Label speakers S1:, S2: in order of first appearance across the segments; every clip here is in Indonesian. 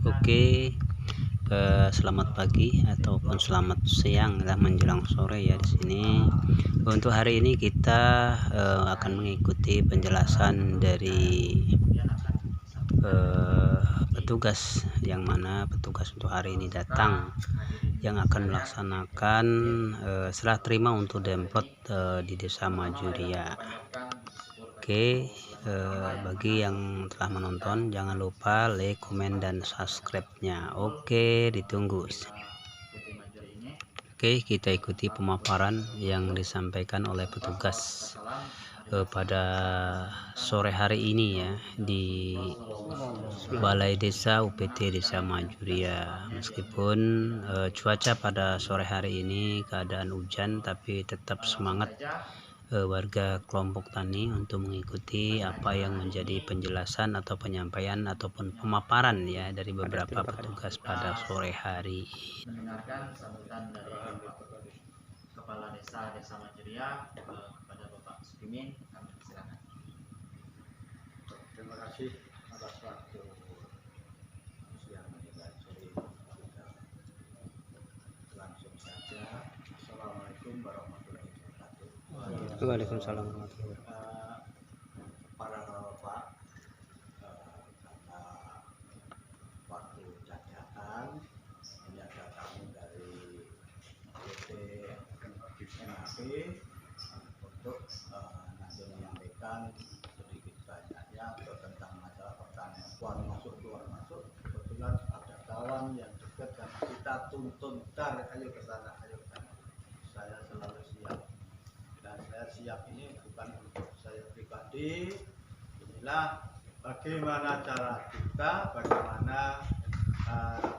S1: Oke, selamat pagi ataupun selamat siang lah menjelang sore ya di sini. Untuk hari ini kita akan mengikuti penjelasan dari petugas, yang mana petugas untuk hari ini datang yang akan melaksanakan serah terima untuk Demplot di Desa Majuria. Oke, bagi yang telah menonton jangan lupa like, komen, dan subscribe-nya. Oke, ditunggu. Oke, kita ikuti pemaparan yang disampaikan oleh petugas pada sore hari ini ya di Balai Desa UPT Desa Majuria. Meskipun cuaca pada sore hari ini keadaan hujan, tapi tetap semangat warga kelompok tani untuk mengikuti apa yang menjadi penjelasan atau penyampaian ataupun pemaparan ya dari beberapa petugas pada sore hari.
S2: Mendengarkan sambutan dari Bapak Kepala Desa Majuria kepada Bapak Supimin, kami silakan.
S3: Terima kasih atas waktu siang dan sore kita. Langsung saja. Assalamualaikum warahmatullahi wabarakatuh.
S1: Waalaikumsalam warahmatullahi wabarakatuh.
S3: Para bapak, karena waktu dadakan, ini ada tamu dari PT MAP untuk nanti menyampaikan sedikit banyaknya tentang masalah pertanian. Keluar masuk. Kebetulan ada kawan yang dekat dan kita tuntun, ayo ke sana. Saya selalu siap. Dan saya siap ini bukan untuk saya pribadi. Inilah bagaimana cara kita, bagaimana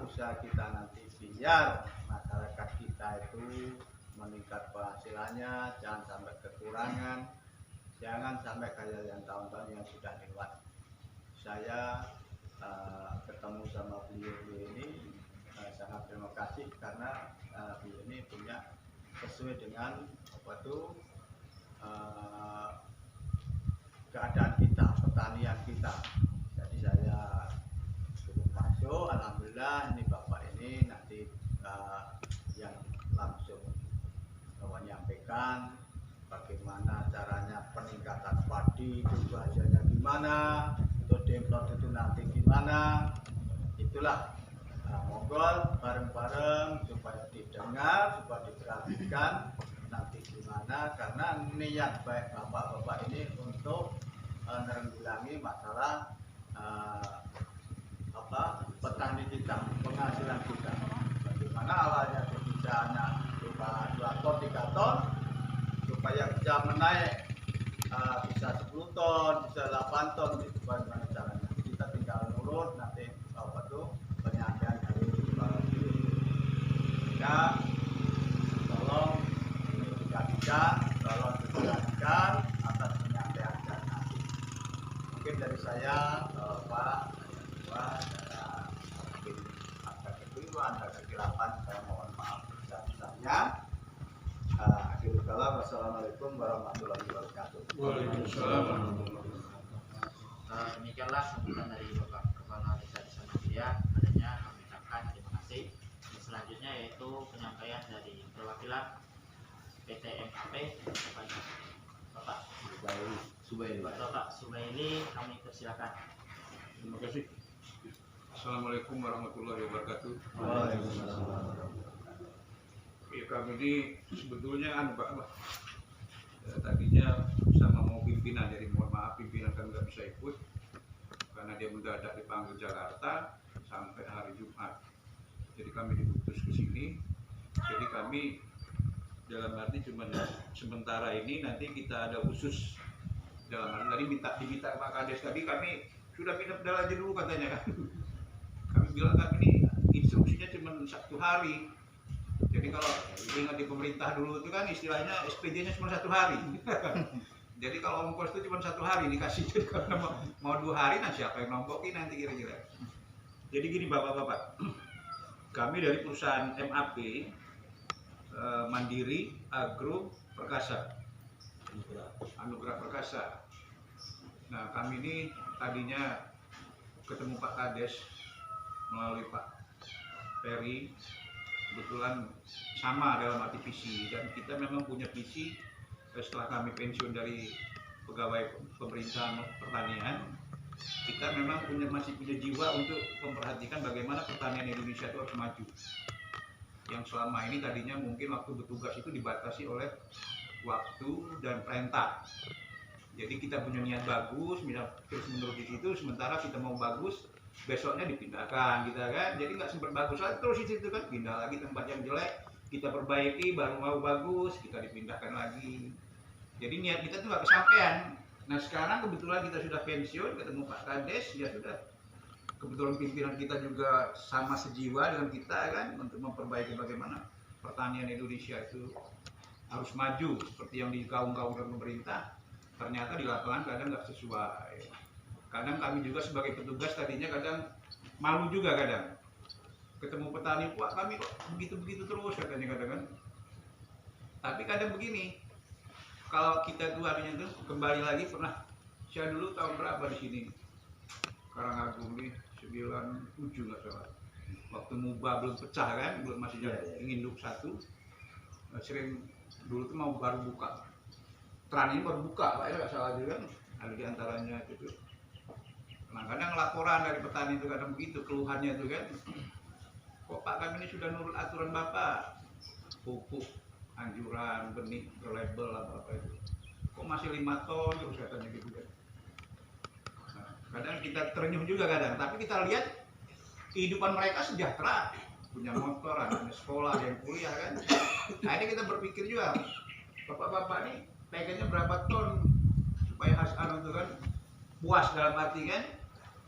S3: usaha kita nanti biar masyarakat kita itu meningkat penghasilannya, jangan sampai kekurangan, jangan sampai kayak yang tahun-tahun yang sudah lewat. Saya ketemu sama beliau ini sangat terima kasih karena beliau ini punya sesuai dengan keadaan kita, pertanian kita. Jadi saya cukup masuk, alhamdulillah ini bapak ini nanti yang langsung menyampaikan bagaimana caranya peningkatan padi itu bahasanya gimana, untuk Demplot itu nanti gimana. Itulah monggo bareng-bareng supaya didengar, supaya diperhatikan nanti gimana, karena niat baik bapak-bapak ini untuk menanggulangi masalah petani kita, penghasilan kita. Bagaimana awalnya bisa hanya 2 ton, 3 ton, supaya bisa menaik bisa 10 ton, bisa 8 ton, itu bagaimana caranya. Kita tinggal nurut nanti penyampaian dari ya, tolong ini diperhatikan, tolong diperhatikan atas penyampaian dan nanti. Mungkin dari saya Pak, mungkin ada kekeliruan, ada kekeliruan, saya mohon maaf besar-besarnya. Wassalamualaikum warahmatullahi wabarakatuh.
S2: Waalaikumsalam warahmatullahi wabarakatuh. Demikianlah sambutan dari Bapak Kepala Desa Majuria. Adanya kami ucapkan terima kasih. Selanjutnya yaitu penyampaian dari perwakilan PT MAP kepada Bapak Subaili, kami persilakan.
S4: Terima kasih. Assalamualaikum warahmatullahi wabarakatuh. Ya, kami ini sebetulnya tadinya sama mau pimpinan, jadi mohon maaf pimpinan kami nggak bisa ikut karena dia mendadak dipanggil Jakarta sampai hari Jumat. Jadi kami diputus ke sini. Jadi kami dalam arti cuma sementara ini, nanti kita ada khusus dalam arti tadi diminta Pak Kades tadi, kami sudah pindah pedal aja dulu katanya kan. Kami bilang kami ini instruksinya cuma 1 hari. Jadi kalau ingat di pemerintah dulu itu kan istilahnya SPJ-nya cuma 1 hari. Jadi kalau ongkos itu cuma 1 hari dikasih. Jadi kalau mau 2 hari, nah siapa yang nombokin nanti kira-kira. Jadi gini bapak-bapak, kami dari perusahaan MAP Mandiri Agro Perkasa, Anugerah Perkasa. Nah kami ini tadinya ketemu Pak Kades melalui Pak Peri, kebetulan sama dalam arti visi, dan kita memang punya visi setelah kami pensiun dari pegawai pemerintahan pertanian, kita memang masih punya jiwa untuk memperhatikan bagaimana pertanian Indonesia itu harus maju. Yang selama ini tadinya mungkin waktu bertugas itu dibatasi oleh waktu dan perintah. Jadi kita punya niat bagus, terus menurut di situ, sementara kita mau bagus, besoknya dipindahkan, kita kan. Jadi nggak sempat bagus lagi, terus di situ kan pindah lagi tempat yang jelek, kita perbaiki, baru mau bagus, kita dipindahkan lagi. Jadi niat kita tuh nggak kesampaian. Nah sekarang kebetulan kita sudah pensiun, ketemu Pak Kades, ya sudah. Kebetulan pimpinan kita juga sama sejiwa dengan kita kan, untuk memperbaiki bagaimana pertanian Indonesia itu harus maju seperti yang digaung-gaungkan pemerintah. Ternyata di lapangan kadang nggak sesuai. Kadang kami juga sebagai petugas tadinya kadang malu juga kadang. Ketemu petani, wah kami kok begitu-begitu terus katanya kadang kan. Tapi kadang begini, kalau kita tuh artinya tuh kembali lagi pernah, saya dulu tahun berapa di sini? Karangagung nih 97 nggak salah. Waktu Muba belum pecah kan, belum masih ingin induk satu. Sering dulu tuh mau baru buka. Tran ini baru buka, Pak, ya nggak salah juga kan. Ada di antaranya itu. Nah kadang laporan dari petani itu kadang begitu, keluhannya itu kan. Kok Pak kami ini sudah nurut aturan Bapak? Pupuk, anjuran, benih, berlabel apa itu. Kok masih 5 ton terus katanya gitu kan. Nah, kadang kita terenyuh juga kadang, tapi kita lihat kehidupan mereka sejahtera, punya motor, ada sekolah, ada yang kuliah kan. Nah ini kita berpikir juga, bapak-bapak ini pengennya berapa ton supaya hasil itu kan puas dalam arti kan.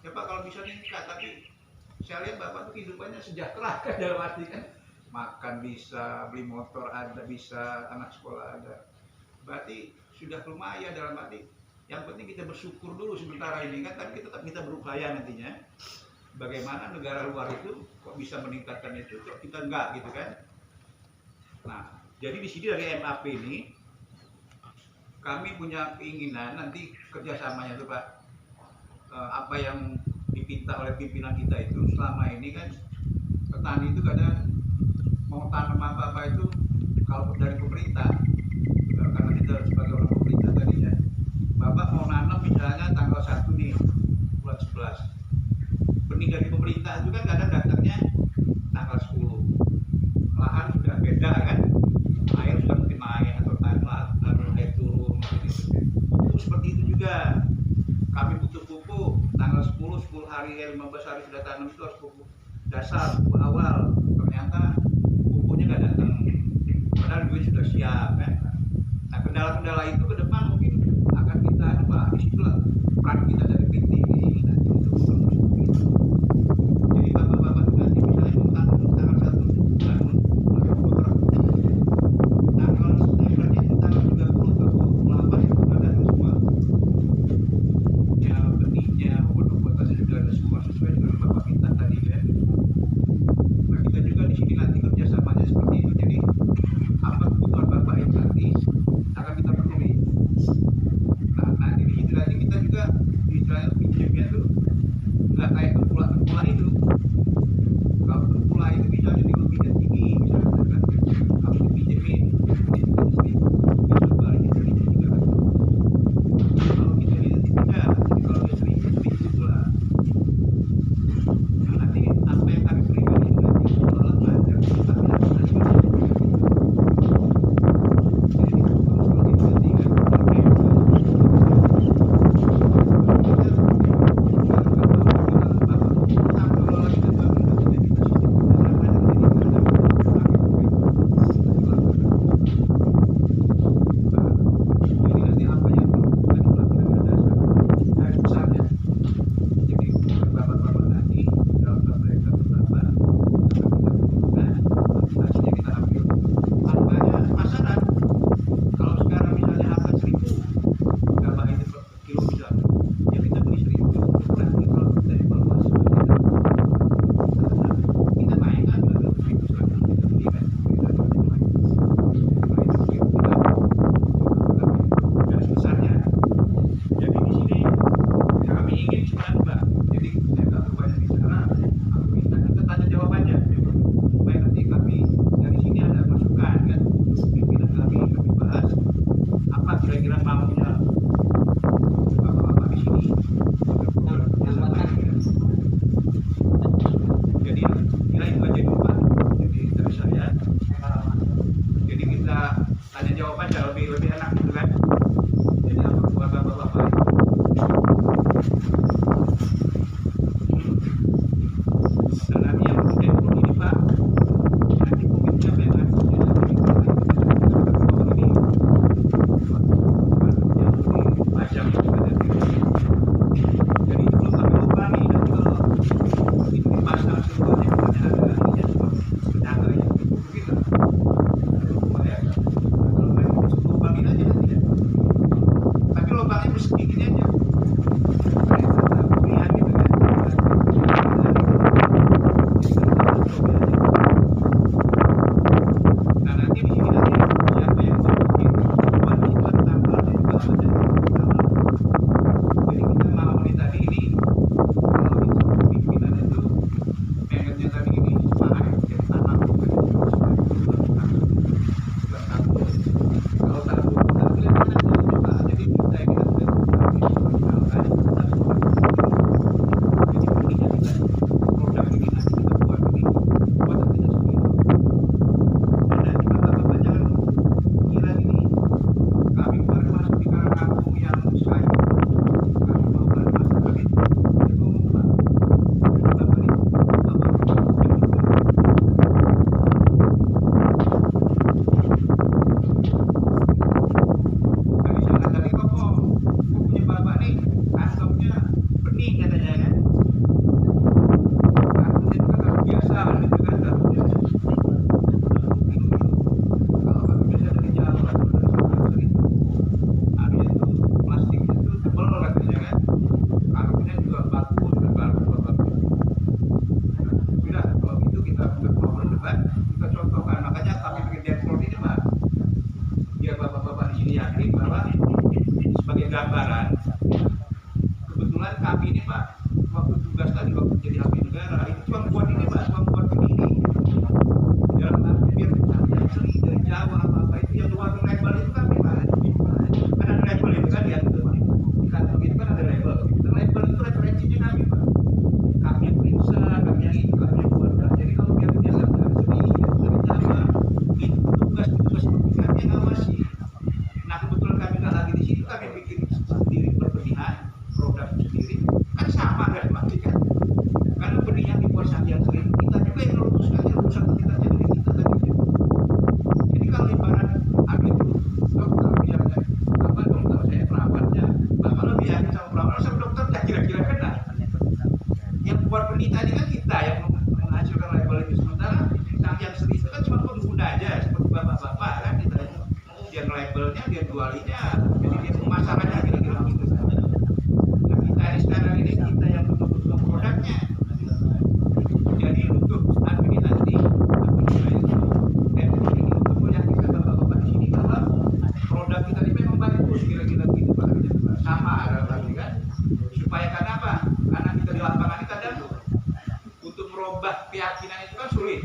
S4: Ya Pak kalau bisa nikah, tapi saya lihat bapak tuh kehidupannya sejahtera kan dalam arti kan. Makan bisa, beli motor ada, bisa, anak sekolah ada. Berarti sudah lumayan dalam arti. Yang penting kita bersyukur dulu sementara ini kan, tapi tetap kita berupaya nantinya. Bagaimana negara luar itu kok bisa meningkatkan itu, kok kita enggak gitu kan. Nah, jadi di sini dari MAP ini kami punya keinginan nanti kerjasamanya tuh Pak, apa yang dipinta oleh pimpinan kita itu selama ini kan petani itu kadang mau tanam apa itu kalau dari pemerintah, karena kita sebagai orang pemerintah tadinya, Bapak mau nanam misalnya tanggal 1 nih bulan 11, benih dari pemerintah itu kan kadang datangnya tanggal 10, lahan sudah beda kan, air sudah mungkin naik atau air turun gitu. Pupuk seperti itu juga, kami butuh pupuk tanggal 10 hari, 15 hari sudah tanam itu harus pupuk dasar, pupuk awal, ternyata pupuknya nggak datang, padahal duit sudah siap kan. Nah kendala-kendala itu ke depan mungkin akan kita bahas, disitulah peran kita dari PT ini nanti untuk memenuhi itu. Jadi bapak-bapak nanti misalnya mau tanam tanggal 1 bulan Oktober, tanggal Septembernya itu tanggal 30 atau 28 itu sudah datang semua. Ya benihnya, obat-obatannya sudah ada semua sesuai dengan bapak minta tadi kan. Nah kita juga di sini nanti kerjasamanya seperti itu. Jadi apa kebutuhan bapak itu nanti akan kita penuhi. Nah nanti di situ nanti kita juga istilahnya pinjam tadi kan kita yang menghasilkan label itu, sementara yang seni itu kan cuma pengguna aja seperti bapak-bapak kan kita dia labelnya, dia jualinya, jadi dia pemasarannya kira-kira gitu. Nah kita ini sekarang ini kita yang betul-betul produknya. Jadi untuk admin nanti untuk meyakinkan bapak-bapak di sini bahwa produk kita ini memang bagus, kira-kira gitu Pak. Sama berarti kan, supaya karena apa? Karena kita di lapangan ini kadang untuk merubah keyakinan itu kan sulit.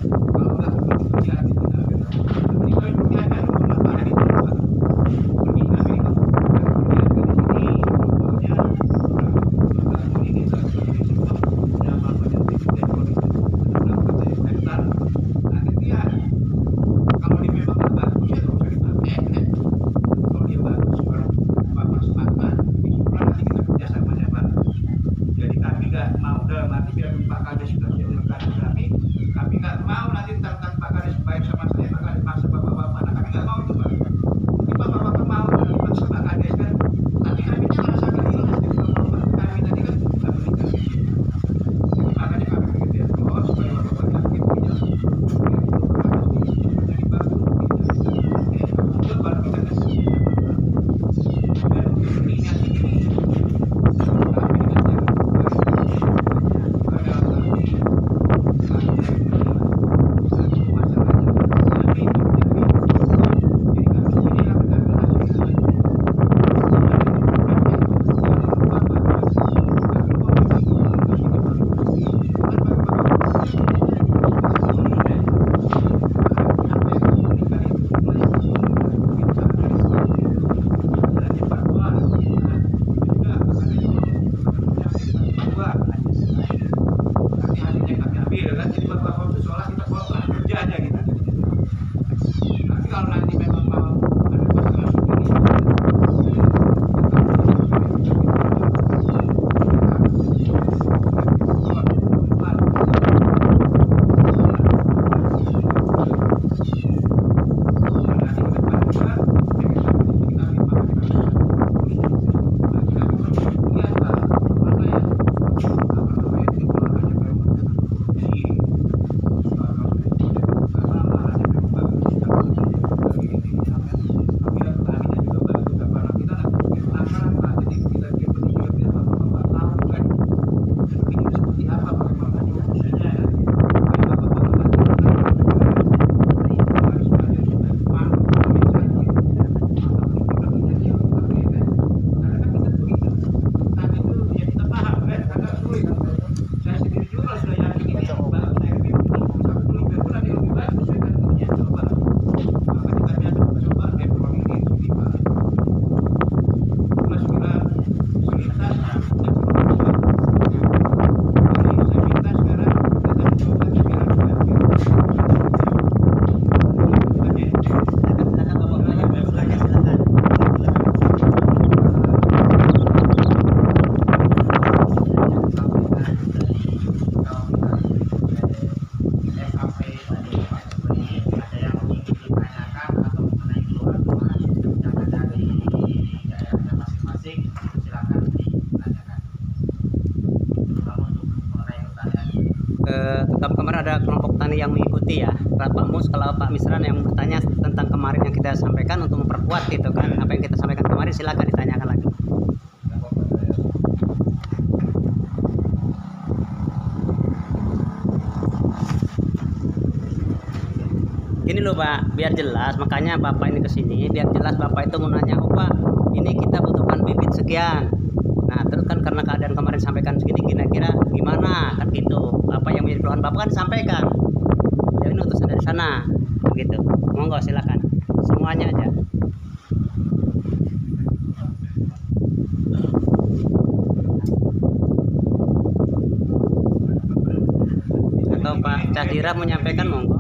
S4: Kalau nggak betul-betul yakin kita, tapi kalau itu yakin kenapa ada itu? Kami nggak mau nanti tentang Pak Kades baik sama saya, Pak Kades maksa bapak-bapak, kami nggak mau itu Pak. Ini bapak-bapak mau maksa Pak Kades kan, tapi kami jangan sampai hilang dari bapak-bapak. Kami tadi kan sudah berikan, makanya kami begitu terus supaya bapak-bapak yakin punya jadi bagus, itu baru kita kasih. Dan ini nanti ini
S1: kemarin ada kelompok tani yang mengikuti ya Pak Mus. Kalau Pak Misran yang bertanya tentang kemarin yang kita sampaikan untuk memperkuat gitu kan, apa yang kita sampaikan kemarin, silakan ditanyakan lagi. Gini loh Pak, biar jelas, makanya Bapak ini kesini biar jelas. Bapak itu mau nanya, oh Pak, ini kita butuhkan bibit sekian. Nah terus kan karena keadaan kemarin sampaikan segini, kira-kira gimana kan gitu, apa yang menjadi keluhan Bapak kan sampaikan ya, ini utusan dari sana gitu. Monggo silakan semuanya aja. Atau Pak Cahdira menyampaikan, monggo.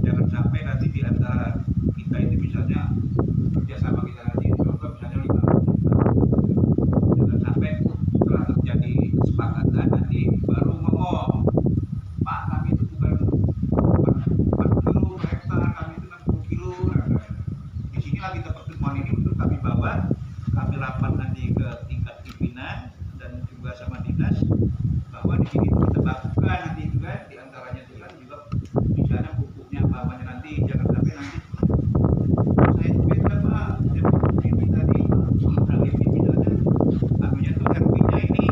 S4: Jangan sampai nanti di antara kita ini misalnya kerjasama kita nanti contoh misalnya 5 juta, jangan sampai setelah terjadi kesepakatan nanti baru ngomong, Pak kami itu bukan 4 kilo per hektar, kami itu 60 kilo. Di sini lagi kita pertemuan ini untuk kami bawa, kami rapat bahwa di sini kita bakukan nanti juga diantaranya itu kan juga misalnya pupuknya apa-apanya nanti jangan sampai nanti saya itu beda Pak, ini tadi lagi misalnya anunya tuh RP-nya ini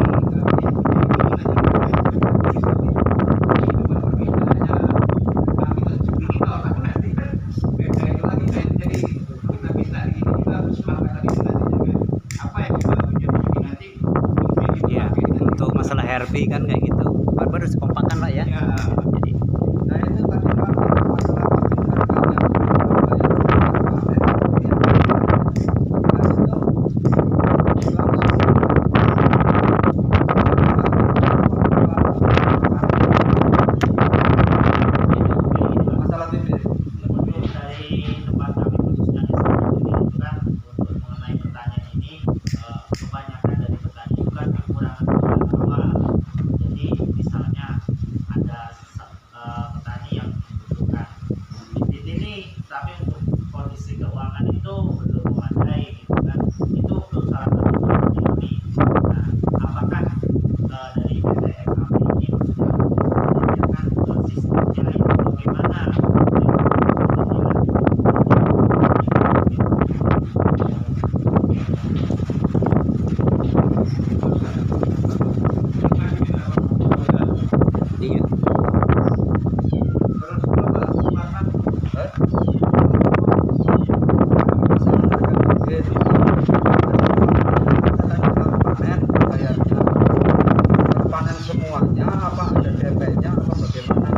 S1: Ya, untuk masalah HRP kan kayak gitu. Baru sekompakan Pak ya. Jadi
S3: Nah itu tadi Pak masalah masalah TV.
S2: Untuk dari tempat kami khususnya di sini itu kan untuk mengenai pertanian ini kebanyakan dari petani itu kan kekurangan awal. Jadi misalnya ada petani yang membutuhkan bibit ini, tapi untuk kondisi keuangan itu belum memadai gitu kan. Itu untuk salah satu solusi kami. Nah, apakah dari PT FKP ini sudah menyediakan sistemnya itu bagaimana?
S1: iya.
S3: Panen semuanya apa ada DP-nya apa bagaimana?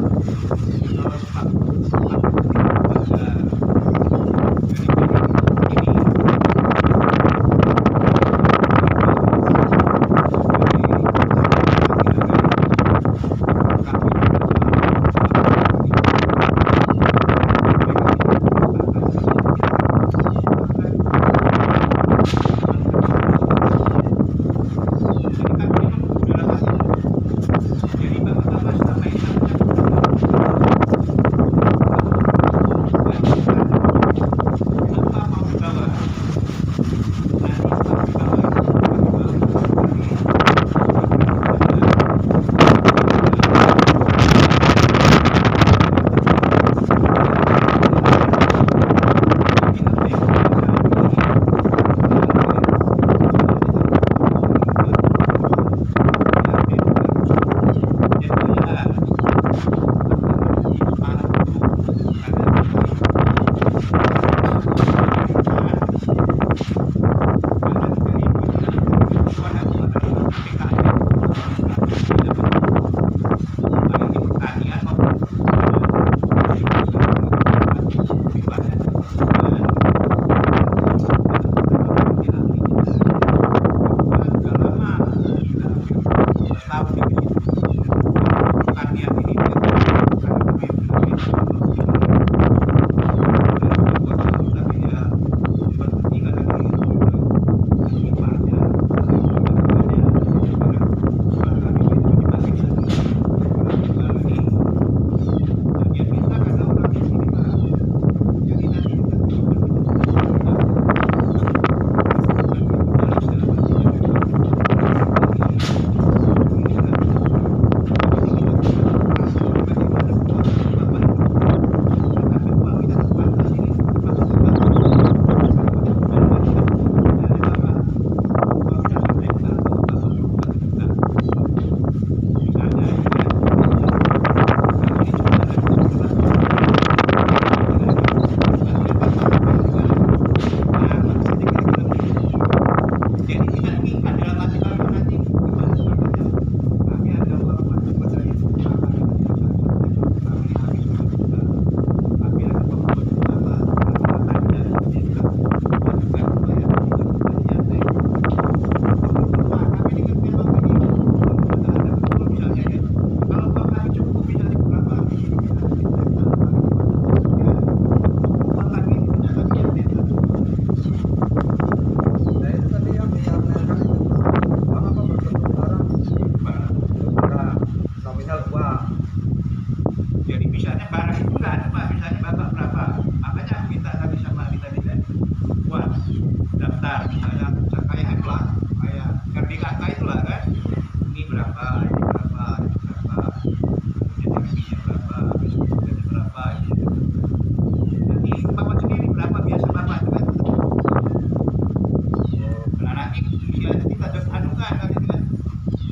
S4: itu kita anukan kan gitu kan.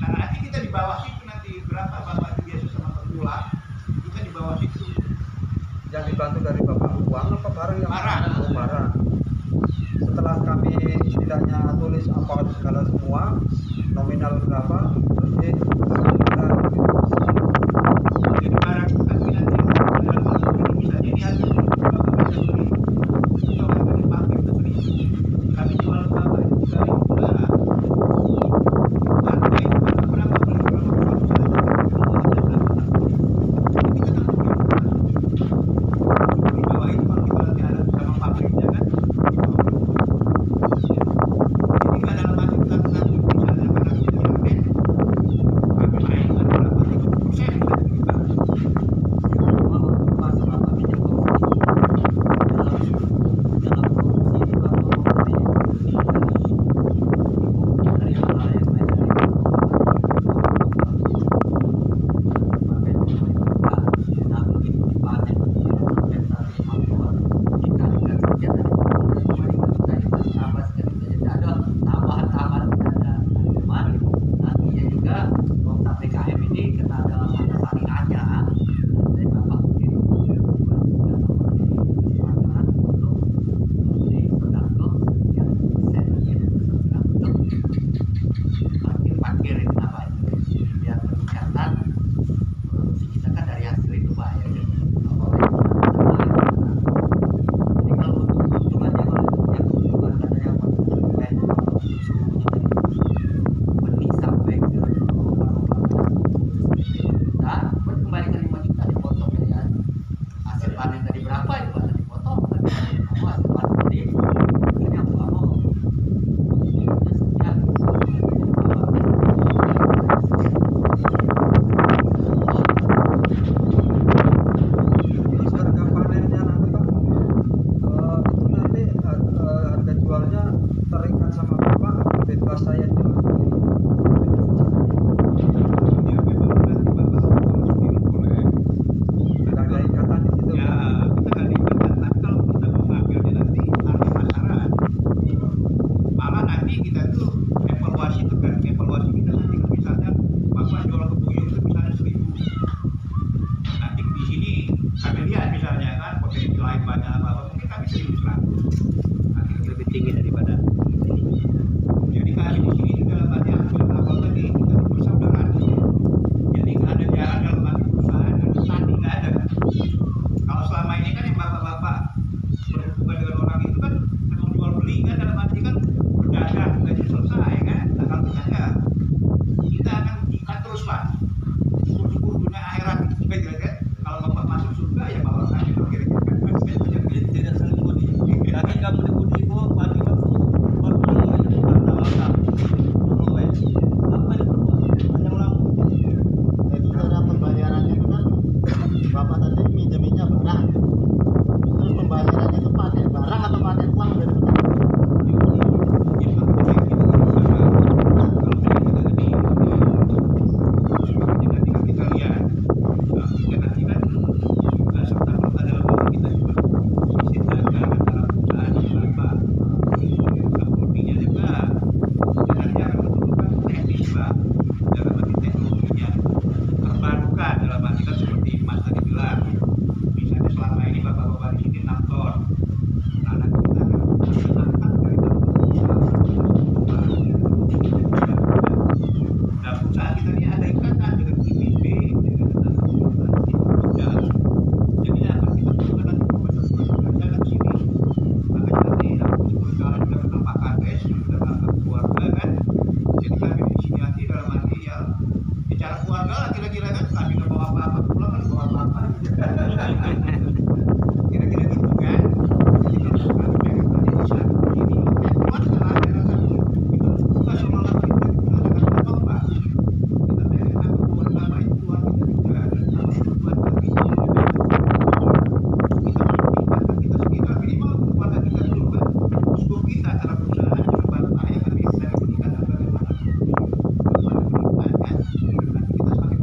S4: Nah nanti kita di bawah situ nanti berapa bapak itu biasa sama tertular kita di bawah situ.
S5: Yang dibantu dari bapak uang apa barang yang
S4: Barang.
S5: Oh, barang. Setelah kami istilahnya tulis apa segala semua nominal berapa terus
S4: Jadi barang itu kan nanti dalam waktu ini bisa jadi hasil bapak bisa beli atau akan dipakai untuk beli. Kami jual bapak itu dari pula. Harga itu bapak berapa beli berapa kita di bawah itu kalau kita nanti ada sama pabriknya kan jadi nggak dalam arti kita mengaku misalnya pada kita kami naik kan berapa 30% kita parkir itu apa itu biar meningkatkan produksi kita kan dari hasil itu pak ya jadi kalau keuntungannya yang keuntungan katanya benih sampai ke dan kembali ke 5 juta dipotong ya hasil panen tadi berapa itu pak dipotong kan kamu hasil panen tadi hanya kamu
S5: terus harga panennya nanti pak itu nanti harga jualnya terikat sama bapak bebas saya jual sendiri.
S4: ya memang nanti bapak kalau sendiri boleh
S5: Nggak ada ikatan di situ.
S4: ya kita nggak diikatkan tapi kalau kita mau ngambilnya nanti harga pasaran malah nanti kita tuh evaluasi tergantung evaluasi kita nanti kan misalnya bapak jual ke Buyung itu misalnya 1.000 nanti di sini kami lihat misalnya kan potensi lain banyak apa mungkin kami 1.100 nanti
S1: Lebih tinggi daripada
S4: jadi kami di sini juga dalam arti hasil awal tadi kita bersaudara jadi nggak ada jarak dalam arti perusahaan dan petani nggak ada kan kalau selama ini kan yang bapak-bapak berhubungan dengan orang itu kan memang jual beli kan dalam arti kan berdagang gaji selesai kan nah kalau kita enggak kita akan ikat terus pak syukur-syukur dunia akhirat gitu kan kalau bapak masuk surga ya bapak akan kira-kira
S2: tidak saling budi. Lagi kamu dibudi kok pagi waktu berpulang aja bertawakal. Berdoa. Apa yang berbuat? Hanya lampu.
S6: Itu cara pembayarannya itu kan bapak tadi minjeminnya barang terus pembayarannya itu pakai barang atau pakai uang dari petani
S4: kita lihat kita nanti kan serta merta dalam diri kita juga sisi dagang antara perusahaan berapa holdingnya juga dan nanti akan menentukan teknis pak dalam arti teknologinya terbarukan dalam arti kan seperti Mas tadi bilang misalnya selama ini bapak-bapak di sini 6 ton nah nanti kita akan angkat dari 6 dan perusahaan kita ini ada ikatan dengan IPB dengan jadi akan kita butuhkan nanti profesor-profesor di sini makanya nanti aku sekarang juga kenal Pak Kades yang sudah menganggap keluarga kan jadi kami di sini nanti dalam arti ya bicara keluarga lah kira-kira kan kami nggak bawa apa-apa pulang kan bawa apa-apa kira-kira gitu kan jadi kalau kami pengen tadi bisa begini kuat lah kita buka sama lama itu kita akan tahu pak kita pengen apa keluarga apa itu keluarga kita juga apa keluarga kita kita sekitar minimal keluarga kita dulu kan struktur kita antara perusahaan dengan bapak yang kami sedang berikan bagaimana kan nanti kita saling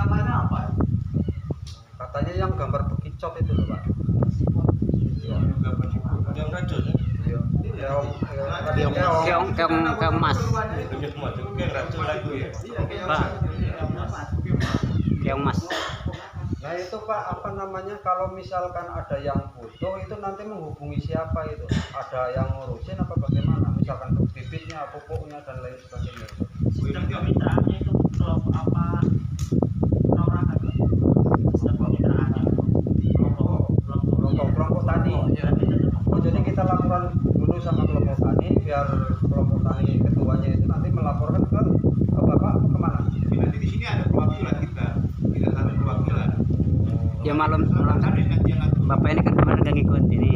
S3: namanya apa?
S5: Katanya yang gambar bekicot itu loh Pak. Iya.
S6: Yang racun ya?
S5: Iya.
S1: Keong mas.
S6: Yang racun lagu ya?
S1: Pak. Keong mas.
S5: Nah itu Pak, apa namanya, kalau misalkan ada yang butuh itu nanti menghubungi siapa itu? Ada yang ngurusin apa bagaimana? Misalkan untuk bibitnya, pupuknya dan lain sebagainya.
S2: Sistem kemitraannya itu kelompok apa? Perorangan. Sistem kemitraannya
S5: Kelompok tani. Oh jadi kita laporan dulu sama kelompok tani, biar kelompok tani ketuanya itu nanti melaporkan ke Bapak kemana?
S4: Nanti di sini ada perwakilan kita satu perwakilan.
S1: Ya malam
S4: Habis nanti yang ngatur.
S1: Bapak ini kan kemarin nggak ngikut ini,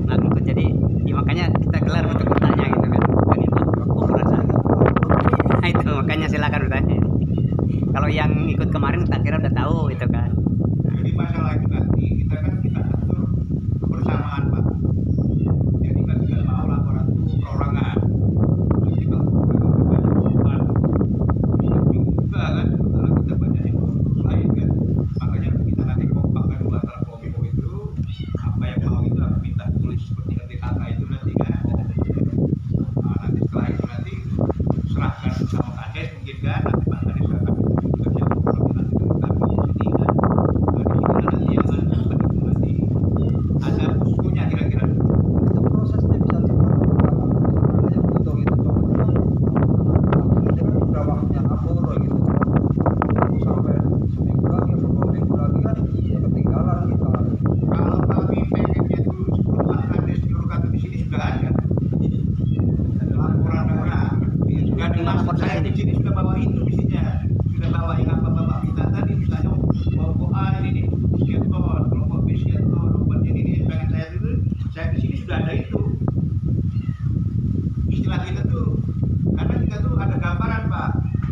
S1: nggak ngikut, jadi ya makanya kita gelar untuk bertanya gitu kan, nggak ngikut kumpulan saya. Nah itu makanya silakan bertanya. Kalau yang ikut kemarin tak kira udah tahu itu kan.
S4: Jadi masalah itu nanti kita atur kebersamaan Pak. Jadi kan tidak mau laporan itu perorangan. Nanti kalau perorangan bingung juga kan, karena kita banyak yang lain kan. Makanya kita nanti kompakkan dulu antara Kominfo itu apa yang mau itu aku minta tulis seperti NTKK itu nanti kan. Nah, nanti setelah itu nanti serahkan sama Kades mungkin kan, nanti Pak Kades akan bekerja untuk nanti kami di sini kan. Nah, di sini kan nanti yang nanti ada poskonya kira-kira.
S5: Itu prosesnya bisa cepat atau enggak? Misalkan yang butuh itu itu kan udah waktunya akur gitu. Sampai seminggu lagi atau 2 minggu lagi kan ya ketinggalan kita.
S4: Kalau kami pengennya dulu sebelum Pak Kades nyuruh kami di sini sudah ada. Ada laporan orang. Sudah dilaporkan saya di sini sudah bawa itu mestinya. Sudah bawa yang apa Bapak minta tadi, misalnya kelompok A ini sekian ton, kelompok B sekian ton, kelompok ini pengen saya dulu. Saya di sini sudah ada itu. Istilah kita tuh, karena kita tuh ada gambaran Pak.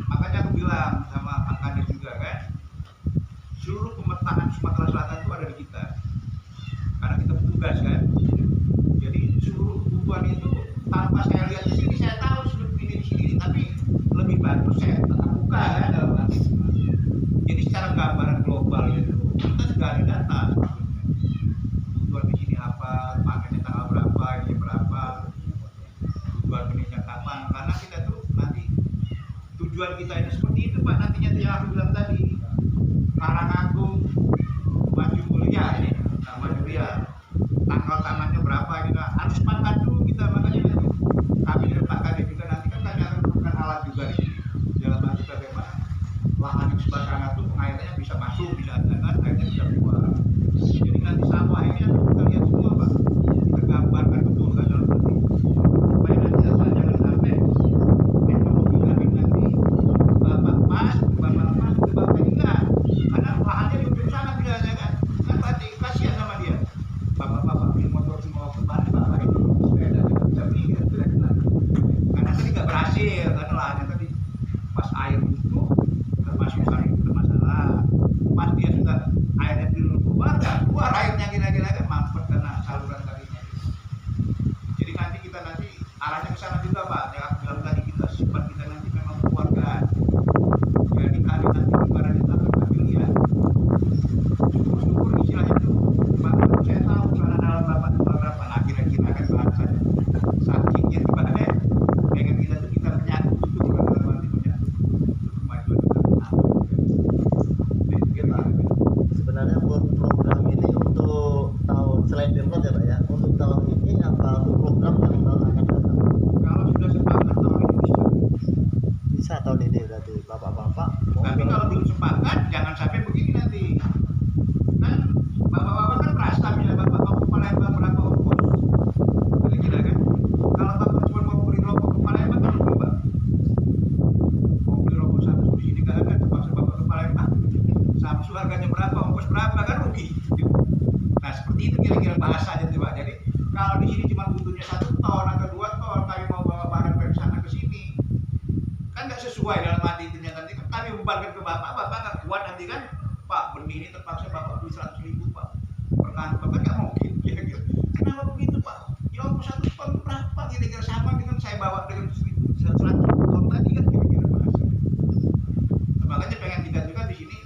S4: Makanya aku bilang sama Pak Kades juga kan, seluruh pemetaan Sumatera Selatan itu ada di kita. Karena kita petugas kan. Jadi seluruh kebutuhan itu tanpa saya lihat di sini saya tahu seperti ini di sini, tapi lebih bagus saya tetap buka kan dalam arti. Jadi secara gambaran global itu kita sudah ada data. Kebutuhan di sini apa, pakainya tanggal berapa, ini berapa, kebutuhan peningkat kapan. Karena kita tuh nanti tujuan kita ini seperti itu Pak, nantinya yang aku bilang tadi, Karangagung Maju Mulia ini, Maju Mulia, tanggal tanahnya berapa kita harus sepakat dulu kita. Makanya nanti kami letakkan juga nanti kan kami akan melakukan alat juga di sini dalam arti bagaimana lahan di sebelah sana tuh airnya bisa masuk, bisa ada kan, airnya bisa keluar. Jadi nanti sawah ini akan kita lihat semua Pak, kita gambarkan betul kan dalam arti supaya nanti jangan sampai teknologi kami nanti bapak mas ini enggak, karena lahannya di ujung sana bilangnya kan berarti kasihan sama dia. Bapak-bapak punya motor semua kembali Pak, itu sepeda juga bisa beli kan, karena tadi nggak berhasil karena lahannya tadi pas air itu termasuk saling bermasalah. Pas dia sudah airnya belum keluar airnya kira-kira kan mampet karena saluran kalinya. Jadi nanti kita arahnya ke sana juga Pak, yang aku bilang tadi kita simpan, kita nanti memang keluarga. Jadi kami nanti ibarat itu akan ambil ya syukur-syukur istilahnya itu Pak, saya tahu celana dalam Bapak itu berapa, nah kira-kira kan bahasanya sakitnya ibaratnya pengen kita tuh kita menyatu itu bukan dalam arti menyatu untuk kemajuan kita.
S6: Sebenarnya buat program ini untuk tahun selain Pemkot ya Pak ya, untuk tahun ini apa untuk program yang tahun akan datang?
S4: Kalau sudah sepakat tahun ini bisa.
S6: Bisa tahun ini berarti bapak-bapak mau
S4: Tapi kalau belum sepakat jangan sampai begini nanti. Kan bapak-bapak kan merasa ya bapak-bapak kepala hebat berapa ongkos. Kira-kira kan. Kalau bapak cuma mau beli rokok kepala hebat kan rugi Pak. Mau beli rokok satu di sini kan terpaksa bapak kepala hebat. Samsu harganya berapa, ongkos berapa kan rugi. Nah seperti itu kira-kira bahasanya tuh Pak. Jadi kalau di sini cuma butuhnya 1 ton atau 2 ton, kami mau bawa barang dari sana ke sini, kan nggak sesuai dalam arti itu. Nanti kan kami bebankan ke bapak nggak kuat nanti kan Pak, benih ini terpaksa bapak beli 100.000 Pak per kan, bapak nggak mungkin kira-kira. Kenapa begitu Pak? Ya ongkos 1 ton berapa kira-kira, sama dengan saya bawa dengan 100 ton tadi kan kira-kira bahasa. Nah, makanya pengen kita juga di sini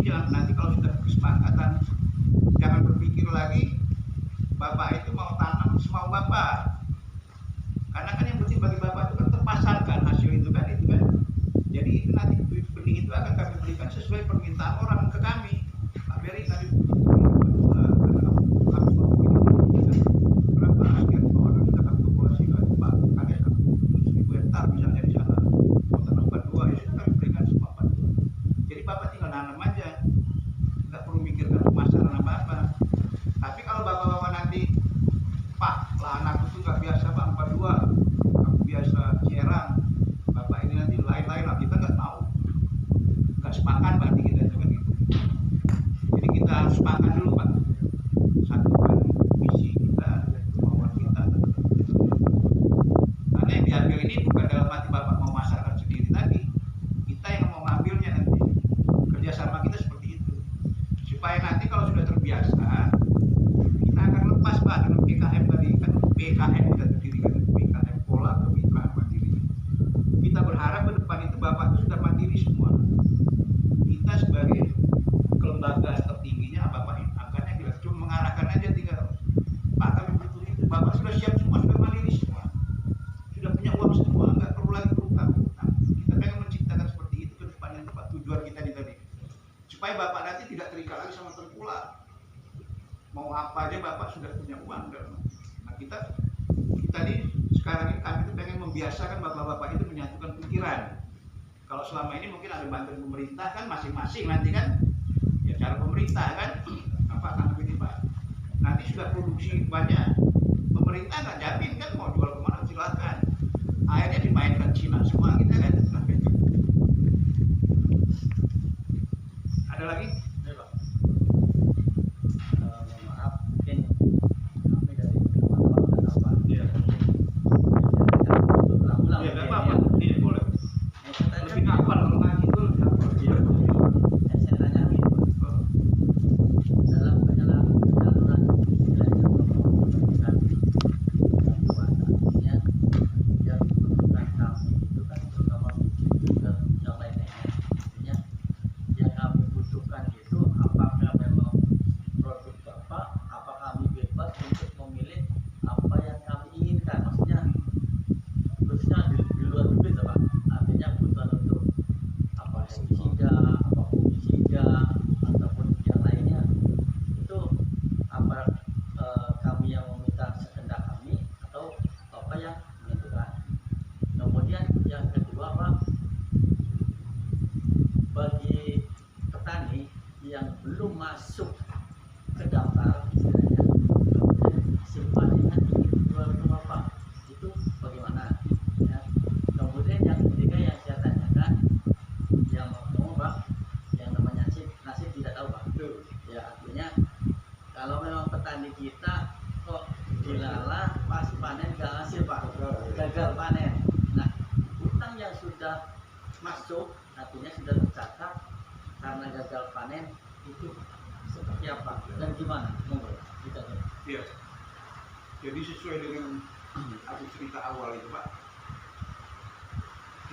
S4: jangan nanti kalau sudah kesepakatan jangan berpikir lagi bapak itu mau tanam semau bapak, karena kan yang penting bagi bapak itu kan terpasarkan hasil itu kan. Jadi itu nanti benih itu akan kami berikan sesuai permintaan orang ke kami. Pak Beri tadi kami mau begini berapa sekian orang sudah kalkulasi kan Pak, ada 1.000 hektar misalnya di sana mau tanam 42 ya sudah kami berikan semua 42. Jadi bapak tinggal nanam aja, nggak perlu mikirkan pemasaran apa-apa. Tapi kalau bapak-bapak nanti, Pak, lahan aku tuh nggak biasa Pak 42, aku biasa Cerang, bapak ini nanti lain-lain lah, kita nggak mau, nggak sepakat berarti kita juga gitu. Jadi kita harus sepakat dulu Pak, satukan visi kita dan kemauan kita. Karena yang diambil ini bukan dalam hati bapak mau masarkan sendiri tadi, kita yang mau ngambilnya nanti. Kerjasama kita seperti itu, supaya nanti kalau sudah terbiasa kita akan lepas Pak dengan PKM tadi kan. PKM kita terdirikan PKM pola kemitraan mandiri. Kita berharap ke depan itu bapak itu sudah mandiri semua. Kita sebagai kelembagaan tertingginya bapak angkatnya kita cuma mengarahkan aja, tinggal Pak kami butuh itu, bapak sudah siap semua, sudah mandiri semua, sudah punya uang semua, nggak perlu lagi berutang. Kita pengen menciptakan seperti itu ke depan yang tepat. Tujuan kita di tadi supaya bapak nanti tidak terikat lagi sama tengkulak. Mau apa aja bapak sudah punya uang. Nah kita nih sekarang ini kami itu pengen membiasakan bapak-bapak itu menyatukan pikiran. Kalau selama ini mungkin ada bantuan pemerintah kan masing-masing nanti kan ya cara pemerintah kan apa tanam ini Pak. Nanti sudah produksi banyak, pemerintah nggak jamin kan mau jual kemana silakan. Akhirnya dimainkan Cina semua kita kan. Ada lagi?
S2: Maaf, mungkin kami dari teman-teman dan apa?
S4: Iya.
S2: Ulang-ulang.
S4: Iya, nggak apa-apa. Iya, boleh.
S2: Saya
S4: Lebih hafal kalau ngaji itu lebih hafal. Iya.
S2: tanya gitu. Dalam penyaluran wilayah pemerintahan artinya yang dibutuhkan kami itu kan terutama juga yang lainnya. Artinya yang kami butuhkan itu apakah memang produk bapak, apa kami bebas untuk memilih apa yang kami inginkan, maksudnya khususnya di luar bibit Pak, artinya kebutuhan untuk apa herbisida, apa fungisida ataupun yang lainnya itu apa kami yang meminta sekehendak kami atau bapak yang menentukan. Kemudian yang kedua Pak, bagi petani yang belum masuk ke daftar istilahnya simpanannya ingin jual ke bapak itu bagaimana ya. Kemudian yang ketiga yang saya tanyakan yang mau Pak, yang namanya nasib tidak tahu Pak ya, artinya kalau memang petani kita kok dilalah pas panen gak hasil Pak, gagal panen. Nah utang yang sudah masuk artinya sudah tercatat karena gagal panen itu seperti apa dan gimana? Monggo kita.
S4: Iya. Jadi sesuai dengan aku cerita awal itu Pak,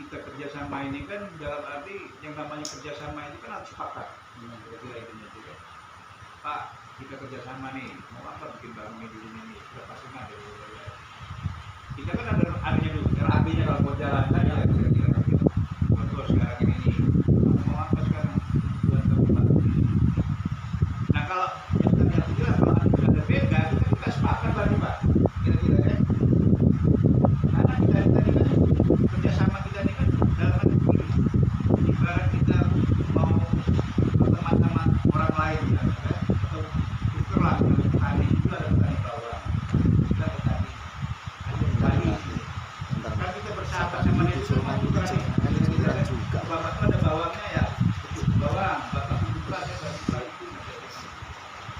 S4: kita kerjasama ini kan dalam arti yang namanya kerjasama itu kan harus sepakat. Kira-kira intinya juga. Pak, kita kerjasama nih, mau apa bikin bangun di sini nih? Sudah pasti nggak ada. Kita kan ada adanya dulu, RAB-nya kalau mau jalan kan ya kira-kira. Betul sekarang ini nih. Mau apa sekarang? Buat kabupaten. Nah kalau yang tadi aku bilang kalau ada beda itu kan kita sepakat lagi Pak, kira-kira ya. Karena kita tadi kan kerjasama kita ini kan dalam arti begini, ibarat kita mau berteman-teman orang lain ya, atau tukerlah dengan petani itu ada petani bawang, kita petani kan kita bersahabat sama dia itu sama juga nih. Bapak itu ada bawangnya ya, bawang, bapak itu ya bagi itu.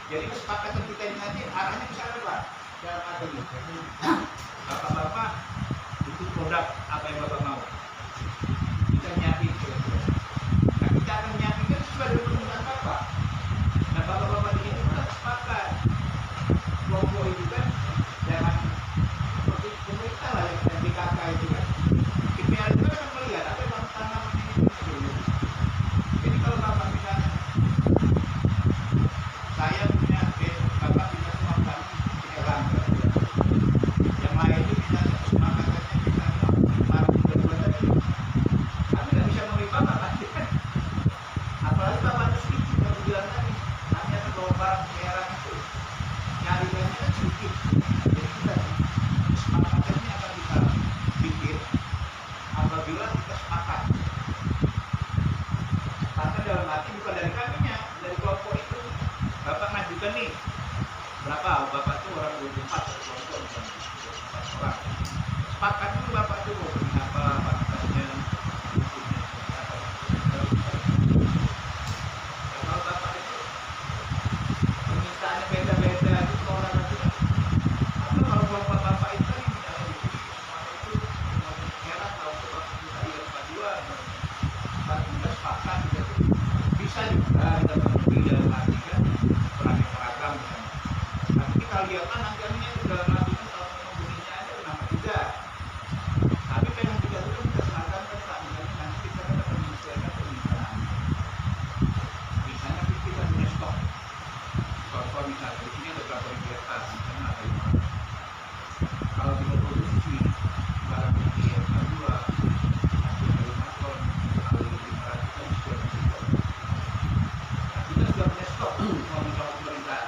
S4: Jadi kesepakatan kita ini nanti arahnya ke sana Pak, dalam arti bapak-bapak itu produk apa yang bapak mau, kita nyiapin kira-kira. Nah kita akan nyiapin sesuai dengan permintaan bapak. Nah bapak-bapak di sini kita sepakat kelompok itu kan jangan seperti pemerintah lah yang BKK itu kan. KPR itu kan melihat apa yang tanaman ini. Jadi kalau bapak misalnya nih, berapa bapak tuh orang 24 dari kelompok misalnya 24 orang, sepakat dulu bapak tuh mau beli apa pakaiannya. Kalau bapak itu permintaannya beda-beda itu kalau orang nanti apa kalau kelompok bapak itu tadi misalnya di sini semuanya itu merah tahu bapak kita yang 42 berarti kita sepakat gitu. Bisa juga kita berdiri dalam arti kan beraneka ragam misalnya. Tapi kita lihat kan anggarannya itu dalam arti kan kalau memang bunyinya aja kenapa tidak. Tapi memang kita itu kan kita seragam kan Pak, misalnya nanti kita kan akan menyesuaikan permintaan. Misalnya kita punya stok. Contoh misalnya di sini ada berapa ribu hektar, misalnya ada 5. Kalau kita produksi barang bukti hektar 2, hasil dari 5 ton, kali 500 ton sudah stok. Nah, kita sudah punya stok kalau misalnya pemerintah.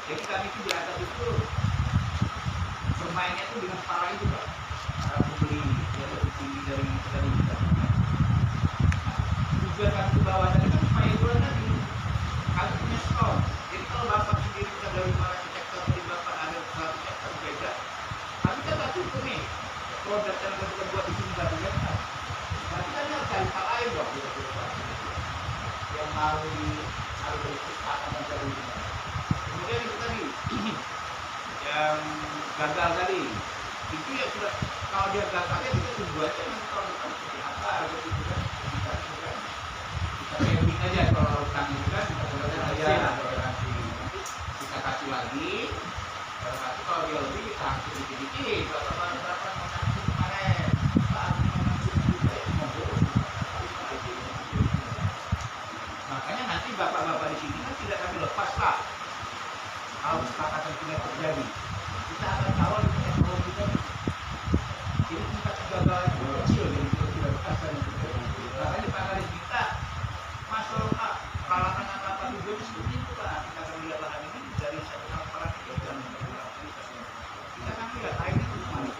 S4: Jadi kami itu di atas itu bermainnya itu dengan para itu Pak, para pembeli yang lebih tinggi dari kita. Nah, tujuan kami ke bawah tadi kan supaya itu tadi kami punya stok. Jadi kalau bapak sendiri kita dari 500 hektar dari bapak ada 100 hektar beda. Tapi kan tak cukup nih produk yang kita buat di sini 1 hektar. Berarti kan harus cari hal lain dong gitu Pak. Yang harus disepakati mencari. Kemudian itu tadi yang gagal tadi itu ya sudah kalau dia gagalnya kita tunggu aja nanti kalau depan seperti apa gitu kan kita camping aja kalau utang itu kan kita boleh aja toleransi nanti kita kasih lagi kalau dia lebih kita angkut dikit-dikit berapa mau nangkut kemarin makanya nanti bapak-bapak di sini kan tidak kami lepas Pak. Kalau kesepakatan tidak terjadi, kita akan kawal di teknologi tadi. Jadi tingkat kegagalan itu kecil, jadi kita tidak berkasa dan terjadi. Makanya Pak Garis kita, masalah peralatan apa juga seperti itu Pak. Kita akan lihat lahan ini dari satu laporan itu dan kita akan lihat air itu kemana.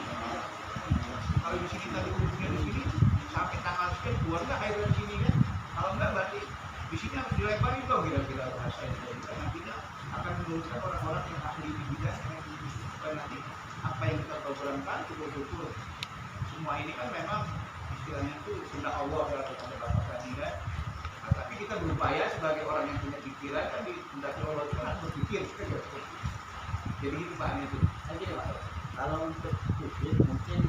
S4: Kalau di sini tadi hubungnya di sini sampai tanggal sekian keluar nggak air dari sini kan? Kalau nggak berarti di sini harus dilebarin dong kira-kira bahasa itu. Kita nantinya akan meluruskan orang-orang yang ahli di bidang supaya nanti apa yang kita programkan betul-betul semua ini kan memang istilahnya itu sudah Allah kepada Bapak tadi kan. Nah, tapi kita berupaya sebagai orang yang punya pikiran kan di hendaknya Allah itu kan berpikir jadi itu Pak itu.
S2: Jadi Pak, kalau untuk bibit mungkin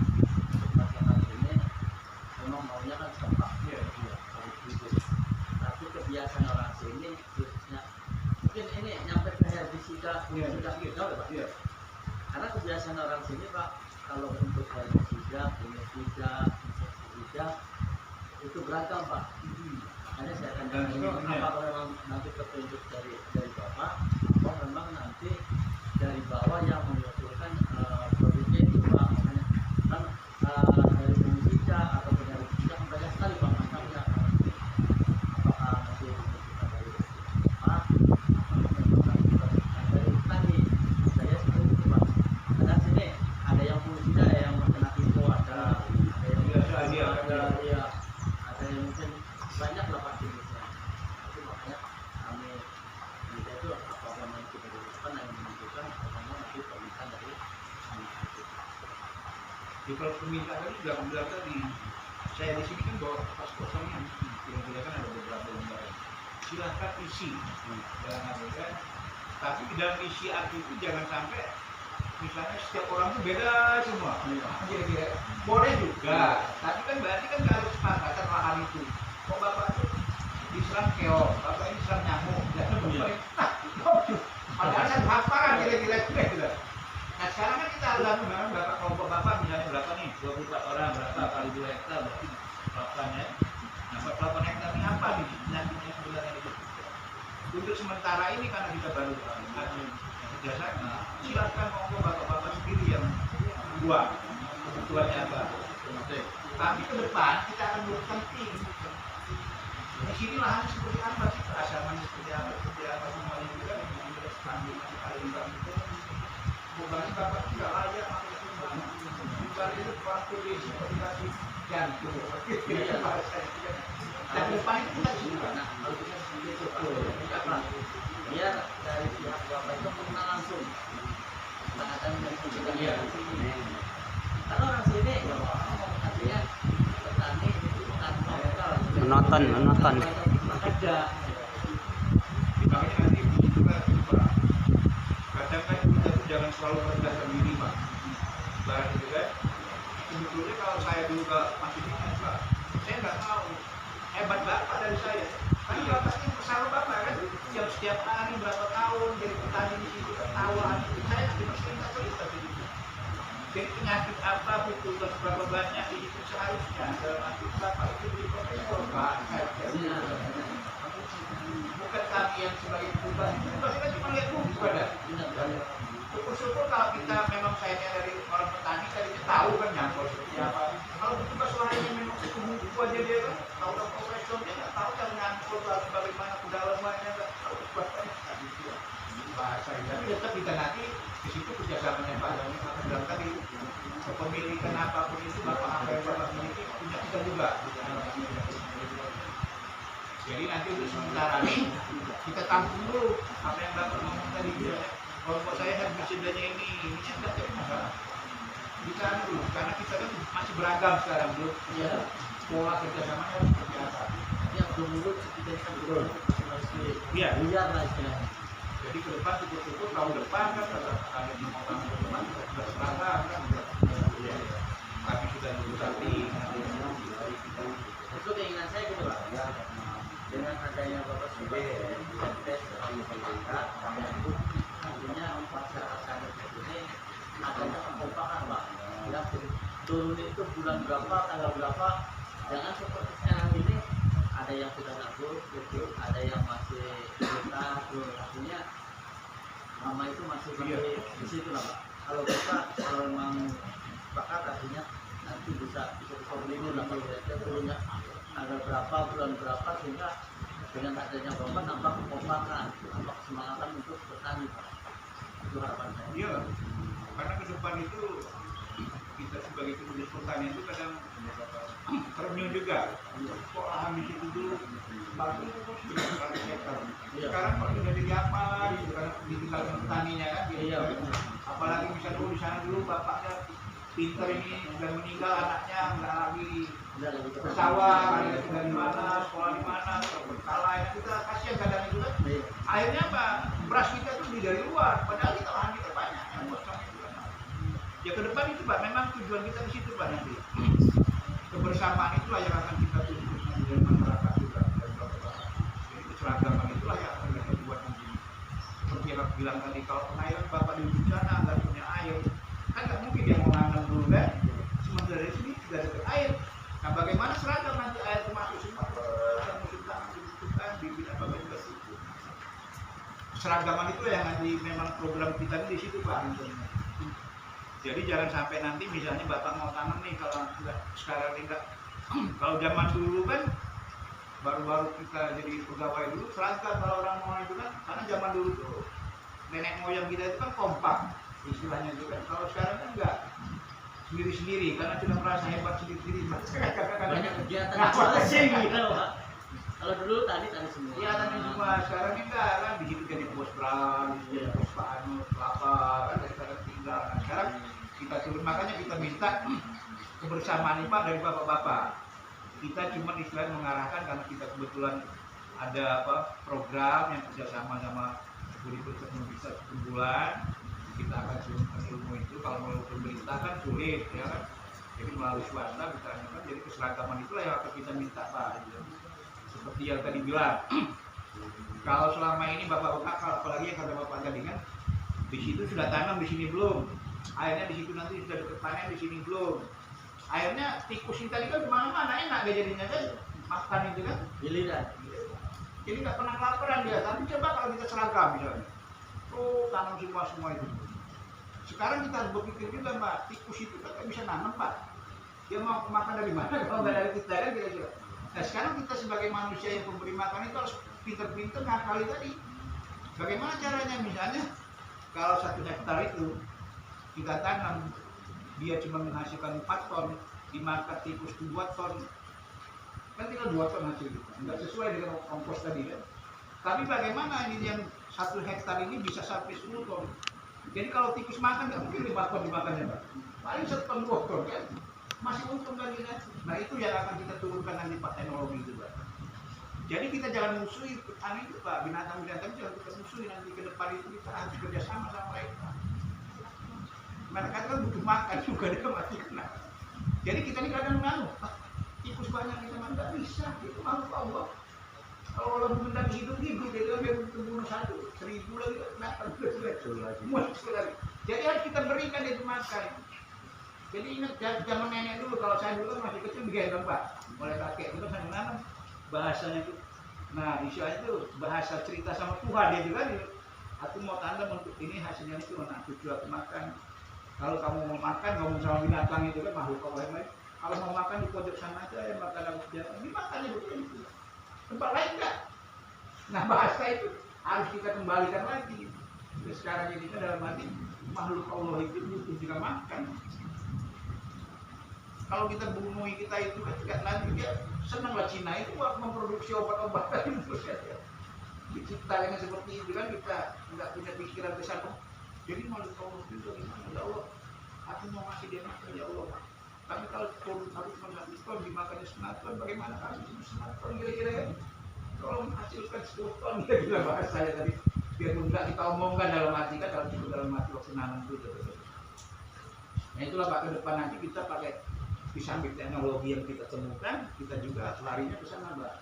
S2: untuk masyarakat ini memang maunya kan sempat kalau bibit. Tapi kebiasaan orang sini khususnya mungkin ini nyampe ke herbisida sudah gitu Pak. Karena kebiasaan orang sini Pak kalau untuk herbisida, fungisida, insektisida itu beragam Pak. Makanya saya akan apakah memang nanti petunjuk dari Bapak atau memang nanti dari bawah yang mengusulkan produknya itu Pak. Makanya kan dari fungisida atau herbisida kan banyak sekali Pak macamnya. Apakah nanti kita dari Pak tadi saya seperti itu Pak. Ada sini ada yang fungisida, ada yang kena info, ada yang mungkin banyak lah Pak jenisnya. Itu makanya kami kita itu apa yang kita butuhkan yang menentukan apa nanti permintaan dari kami.
S4: Jadi kalau permintaan tadi sudah bilang tadi saya di sini kan bawa pas kosongnya kira-kira kan ada beberapa lembaran silahkan isi dalam arti kan tapi dalam isi arti itu jangan sampai misalnya setiap orang itu beda semua kira-kira boleh juga tapi kan berarti kan harus sepakatan lahan itu kok bapak itu diserang keong bapak ini diserang nyamuk dan padahal kan hafalan kira-kira gitu. Nah sekarang kan kita harus memang berapa kelompok bapak misalnya berapa nih 24 orang berapa kali 2 hektar berarti berapanya nah 48 hektar ini apa nih nantinya sebenarnya itu untuk sementara ini karena kita baru kerjasama silakan monggo bapak-bapak sendiri yang buat kebutuhannya apa tapi ke depan kita akan buatkan tim di sini lahan seperti apa sih keasaman seperti apa semuanya juga yang standing kali itu bukan bapak tidak layak bukan itu waktu di dikasih jantung dan depan itu kita juga nah kalau kita sendiri itu biar dari pihak bapak
S1: Manatan.
S4: Makanya nanti juga Pak, kadang kan kita tuh jangan selalu merendahkan diri Pak. Barang itu kan, sebetulnya kalau saya dulu masih ingat Pak, saya nggak tahu hebat Bapak dari saya. Kan Bapaknya bersama Bapak kan, setiap hari berapa tahun jadi petani di situ, ketahuan. Saya masih ingat cerita begitu. Jadi penyakit apa, butuh berapa banyak di situ seharusnya. Nanti Bapak itu beli profesor Pak. Bukan kami yang sebagai petugas, pasti kan cuma lihat buku pada. Syukur-syukur kalau kita memang sayangnya dari orang petani, tadi tahu kan nyangkut seperti apa. Kalau petugas suaranya memang itu buku aja dia kan, tahu orang profesornya nggak tahu cara nyangkut atau bagaimana kedalamannya nggak tahu bahasanya. Bahasa tapi tetap kita nanti di situ kerjasamanya Pak Doni akan bilang tadi kepemilikan apapun itu Bapak apa yang Bapak miliki punya kita juga. Jadi nanti untuk sementara kita tampung dulu apa yang Bapak ngomong tadi ya. Kalau saya kan mesinnya ini tidak ada masalah. Kita dulu karena kita kan masih beragam sekarang belum. Ya. Pola kerjasamanya seperti apa? Yang dulu kita kan belum masih. Iya. Lihat lah istilahnya. Jadi ke depan cukup tahun depan kan ada yang mau tahun depan sudah seragam kan. Kami sudah dulu tadi. Itu keinginan saya gitu Pak. Dengan adanya Bapak sudah tes pemerintah, artinya masyarakat ini adanya kekompakan Pak. Ya, turun itu bulan berapa, tanggal berapa, jangan seperti sekarang ini ada yang sudah nabur, ada yang masih kita, artinya nama itu masih di situ lah Pak. Kalau kita kalau memang sepakat artinya nanti bisa beli lah kalau kita turunnya ada berapa bulan berapa sehingga dengan adanya Bapak nampak kekompakan, nampak kesemangatan untuk bertani Pak. Itu harapan saya. Iya, karena ke depan itu kita sebagai petugas pertanian itu kadang terenyuh juga. Kok lahan di situ dulu bagus itu sudah 100 hektar. Sekarang kalau sudah jadi apa gitu kan ditinggalkan petaninya kan. Iya. Apalagi misalnya dulu di sana dulu bapaknya pinter ini sudah meninggal anaknya nggak lagi bersawah, ada tinggal di mana, sekolah di mana, berkala kita kasihan kadang itu kan. Akhirnya apa? Beras kita tuh dari luar, padahal kita lahan kita banyak yang buat kami itu kan. Ya ke depan itu Pak, memang tujuan kita di situ Pak nanti. Kebersamaan itulah yang akan kita tunjukkan dengan masyarakat juga. Jadi keseragaman itulah yang akan kita buat nanti. Seperti yang aku bilang tadi, kalau pengairan Bapak di ujung sana nggak punya air, kan nggak mungkin dia mau nanam dulu kan. Sementara dari sini sudah ada air. Nah bagaimana seragam nanti air itu masuk semua musim tangan dibutuhkan bibit apa juga itu. Seragaman itu yang nanti memang program kita di situ Pak. Jadi jangan sampai nanti misalnya Bapak mau tanam nih kalau enggak sekarang enggak. Kalau zaman dulu kan baru-baru kita jadi pegawai dulu seragam kalau orang mau itu kan karena zaman dulu tuh nenek moyang kita itu kan kompak istilahnya itu kan. Kalau sekarang kan enggak. Sendiri-sendiri karena sudah merasa hebat sendiri-sendiri. Banyak kegiatan apa sih gitu Pak. Kalau dulu tadi semua. Iya tadi semua. Sekarang enggak kan di situ jadi bos Bram, jadi bos Pak Anu, Kelapa kan sekarang tinggal. Nah, sekarang kita turun makanya kita minta kebersamaan Pak dari bapak-bapak. Kita cuma istilahnya mengarahkan karena kita kebetulan ada program yang kerjasama sama Budi bisa sebulan. Kita akan turunkan ilmu itu kalau melalui pemerintah kan sulit ya kan, jadi melalui swasta kita kan jadi keseragaman itulah yang akan kita minta Pak. Seperti yang tadi bilang, kalau selama ini bapak-bapak apalagi yang kata bapak tadi kan di situ sudah tanam di sini belum, akhirnya di situ nanti sudah deket panen di sini belum, akhirnya tikus ini tadi kan kemana-mana enak dia jadinya kan makan itu kan giliran, jadi nggak pernah kelaparan dia. Tapi coba kalau kita seragam misalnya, tanam semua itu. Sekarang kita harus berpikir juga Pak, tikus itu kan bisa nanam Pak. Dia mau makan dari mana? Kalau nggak dari kita kan kira-kira. Nah sekarang kita sebagai manusia yang pemberi makan itu harus pinter-pinter ngakali tadi. Bagaimana caranya? Misalnya kalau 1 hektar itu kita tanam, dia cuma menghasilkan 4 ton, dimakan tikus 2 ton, kan tinggal 2 ton hasil itu. Nggak sesuai dengan ongkos tadi kan. Tapi bagaimana ini yang 1 hektar ini bisa sampai 10 ton. Jadi kalau tikus makan nggak mungkin 5 ton dimakannya Pak. Paling 1 ton 2 ton kan. Masih untung kan kita. Nah itu yang akan kita turunkan nanti Pak teknologi itu Pak. Jadi kita jangan musuhi petani itu Pak, binatang-binatang jangan kita musuhi, nanti ke depan itu kita harus kerjasama sama mereka. Mereka kan butuh makan juga, dia mati kena. Jadi kita ini kadang tikus banyak kita mah nggak bisa, itu makhluk Allah. Kalau Allah menghendaki hidup dia biar bunuh 1.000 lagi datang muncul lagi. Jadi harus kita berikan itu makan. Jadi ingat zaman nenek dulu, kalau saya dulu kan masih kecil digendong Pak, oleh kakek itu saya menanam bahasanya itu. Nah istilahnya itu bahasa cerita sama Tuhan dia juga nih. Aku mau tanam untuk ini hasilnya itu, nah cucu aku makan. Kalau kamu mau makan ngomong sama binatang itu kan makhluk Allah yang lain. Kalau mau makan di pojok sana aja yang makan aku sejarah. Ini makannya begitu. Tempat lain enggak. Nah bahasa itu harus kita kembalikan lagi. Terus sekarang ini kan dalam arti makhluk Allah itu butuh juga makan. Kalau kita bunuh kita itu kan tidak nanti dia senang lah. Cina itu memproduksi obat-obatan itu saja. Diciptakan seperti itu kan kita nggak punya pikiran ke sana. Jadi makhluk Allah itu bagaimana? Ya Allah, aku mau ngasih dia makan ya Allah. Tapi kalau turun harus menghabiskan dimakannya 100 ton, bagaimana kami 100 ton kira-kira ya? Kalau menghasilkan 10 ton dia bilang bahasa saya tadi. Biar enggak kita omongkan dalam hati kan, kalau cukup dalam hati waktu nanam itu. Nah itulah Pak, ke depan nanti kita pakai di samping teknologi yang kita temukan, kita juga larinya ke sana Mbak.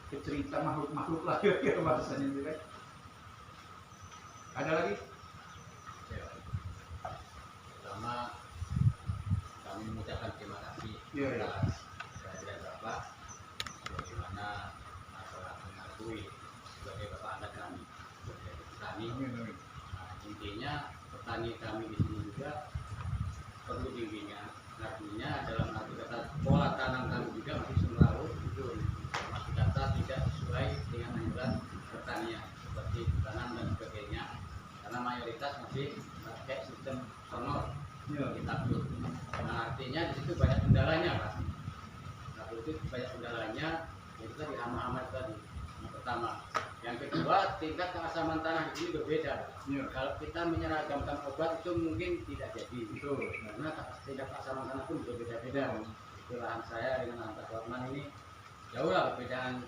S4: Ke cerita makhluk-makhluk lah kira-kira bahasanya itu kan. Ada lagi?
S7: Pertama, kami mengucapkan terima kasih
S4: Ya, ya.
S7: atas kehadiran Bapak, bagaimana masalah mengakui sebagai Bapak anak kami sebagai petani. Nah, intinya petani kami di sini juga perlu bimbingan. Artinya dalam arti kata pola tanam kami juga masih selalu itu masih kata tidak sesuai dengan anjuran pertanian seperti tanam dan sebagainya, karena mayoritas masih pakai sistem sonor. Ditabur. Nah artinya di situ banyak kendalanya Pak. Tabur itu banyak kendalanya, itu tadi hama-hama tadi. Yang pertama, yang kedua tingkat keasaman tanah ini berbeda. Kalau kita menyeragamkan obat itu mungkin tidak jadi. Karena tingkat keasaman tanah pun berbeda-beda. Itu lahan saya dengan lahan Pak Warman ini jauh lah perbedaan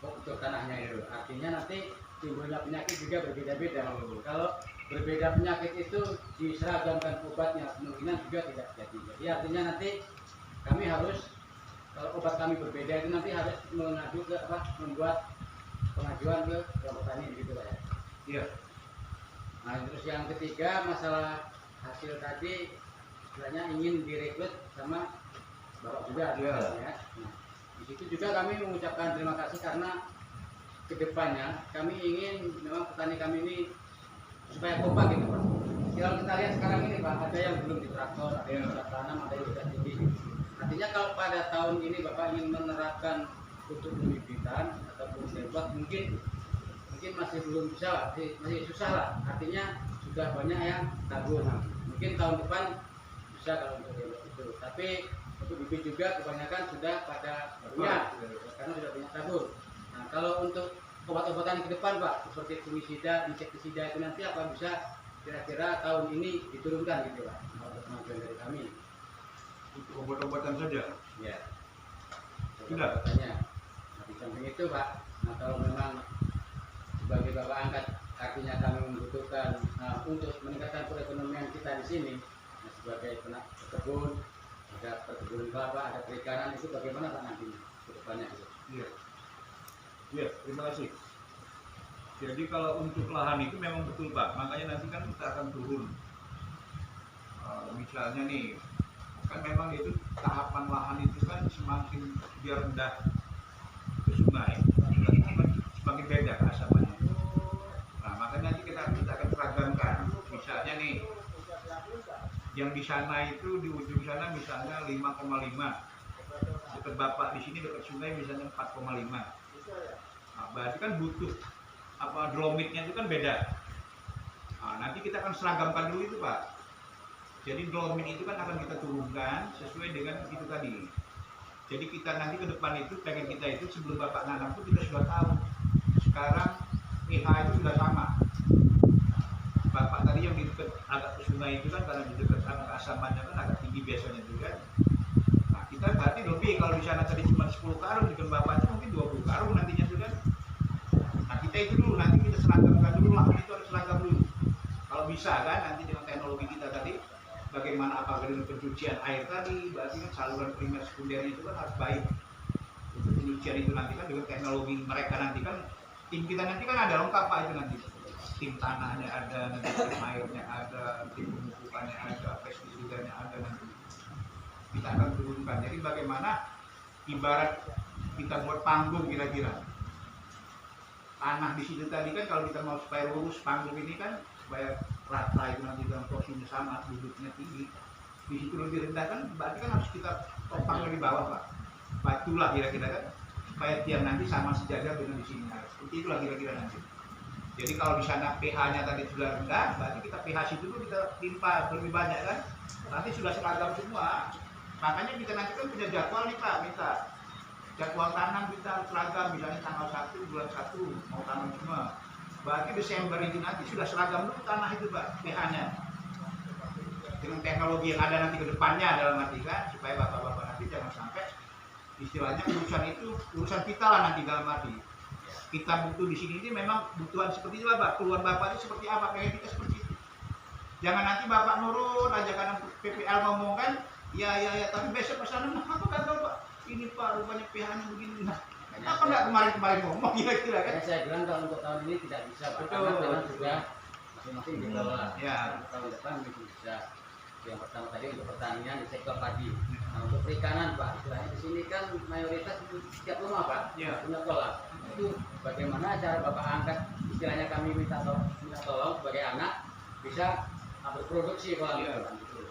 S7: untuk tanahnya itu. Artinya nanti timbulnya penyakit juga berbeda-beda. Kalau berbeda penyakit itu diseragamkan obatnya kemungkinan juga tidak jadi. Jadi artinya nanti kami harus, kalau obat kami berbeda itu nanti harus mengadu ke membuat pengajuan ke kelompok tani begitu ya.
S4: Iya.
S7: Nah terus yang ketiga masalah hasil tadi istilahnya ingin direkrut sama Bapak juga ya. Nah, di situ juga kami mengucapkan terima kasih karena kedepannya kami ingin memang petani kami ini supaya kompak gitu Pak. Kalau kita lihat sekarang ini Pak, ada yang belum di traktor, ada yang sudah tanam, ada yang sudah tinggi. Artinya kalau pada tahun ini Bapak ingin menerapkan untuk pembibitan ataupun tembak mungkin masih belum bisa lah, masih susah lah. Artinya sudah banyak yang tabur. Mungkin tahun depan bisa kalau untuk tembak itu. Tapi untuk bibit juga kebanyakan sudah pada punya, karena sudah punya tabur. Nah kalau untuk obat-obatan ke depan Pak, seperti fungisida, insektisida itu nanti apa bisa kira-kira tahun ini diturunkan gitu Pak, untuk kemajuan dari kami.
S4: Untuk obat-obatan saja?
S7: Ya.
S4: Sudah.
S7: Nah, di samping itu Pak, nah kalau memang sebagai Bapak angkat, artinya kami membutuhkan untuk meningkatkan perekonomian kita di sini, nah, sebagai pekebun, ada perkebunan kelapa, ada perikanan, itu bagaimana Pak nanti ke depannya?
S4: Iya. Ya, terima kasih. Jadi kalau untuk lahan itu memang betul Pak, makanya nanti kan kita akan turun. Misalnya nih, kan memang itu tahapan lahan itu kan semakin dia rendah ke sungai, semakin beda keasamannya. Nah makanya nanti kita akan seragamkan. Misalnya nih, yang di sana itu di ujung sana misalnya 5,5, dekat Bapak di sini dekat sungai misalnya 4,5. Nah, berarti kan butuh dolomitnya itu kan beda. Nah, nanti kita akan seragamkan dulu itu Pak. Jadi dolomit itu kan akan kita turunkan sesuai dengan itu tadi. Jadi kita nanti ke depan itu pengen kita itu sebelum Bapak nanam itu kita sudah tahu. Sekarang pH itu sudah sama. Bapak tadi yang di dekat agak ke sungai itu kan karena di dekat keasamannya kan agak tinggi biasanya juga. Nah kita berarti lebih, kalau di sana tadi cuma 10 karung, di Bapaknya mungkin 20 karung nantinya itu kan. Nah kita itu dulu, nanti kita seragamkan dulu lah, itu harus seragam dulu. Kalau bisa kan nanti dengan teknologi kita tadi, bagaimana apakah dengan pencucian air tadi, berarti kan saluran primer sekundernya itu kan harus baik. Untuk pencucian itu nanti kan dengan teknologi mereka nanti kan, tim kita nanti kan ada lengkap Pak itu nanti. Tim tanahnya ada, nanti tim airnya ada, tim pemupukannya ada, pestisidanya ada nanti. Kita akan turunkan. Jadi bagaimana ibarat kita buat panggung kira-kira. Tanah di situ tadi kan kalau kita mau supaya lurus panggung ini kan supaya rata itu nanti dalam posisinya sama, duduknya tinggi. Di situ lebih rendah kan berarti kan harus kita topang dari bawah Pak. Batulah kira-kira kan supaya tiang nanti sama sejajar dengan di sini. Seperti itulah kira-kira nanti. Jadi kalau di sana pH-nya tadi sudah rendah, berarti kita pH situ dulu kita limpah lebih banyak kan. Nanti sudah seragam semua. Makanya kita nanti kan punya jadwal nih Pak, minta jadwal tanam kita seragam, misalnya tanggal 1 bulan 1 mau tanam semua. Berarti Desember itu nanti sudah seragam dulu tanah itu Pak, pH-nya. Dengan teknologi yang ada nanti ke depannya dalam arti kan, supaya bapak-bapak nanti jangan sampai istilahnya urusan itu urusan kita lah nanti dalam arti. Kita butuh di sini ini memang kebutuhan seperti itu Bapak, keluar Bapak itu seperti apa, pengen kita seperti itu. Jangan nanti Bapak nurut aja karena PPL ngomong kan, ya, tapi besok pesanan apa kan Pak? Ini Pak rupanya pH-nya begini. Nah, apa enggak kemarin ngomong kira-kira kan?
S7: Saya bilang kalau untuk tahun ini tidak bisa Pak, karena memang sudah masing-masing dikelola.
S4: Ya.
S7: Untuk tahun depan mungkin bisa. Yang pertama tadi untuk pertanian di sektor padi. Nah, untuk perikanan Pak, istilahnya di sini kan mayoritas setiap rumah Pak punya kolam. Itu bagaimana cara Bapak angkat, istilahnya kami minta tolong sebagai anak bisa berproduksi kolam itu.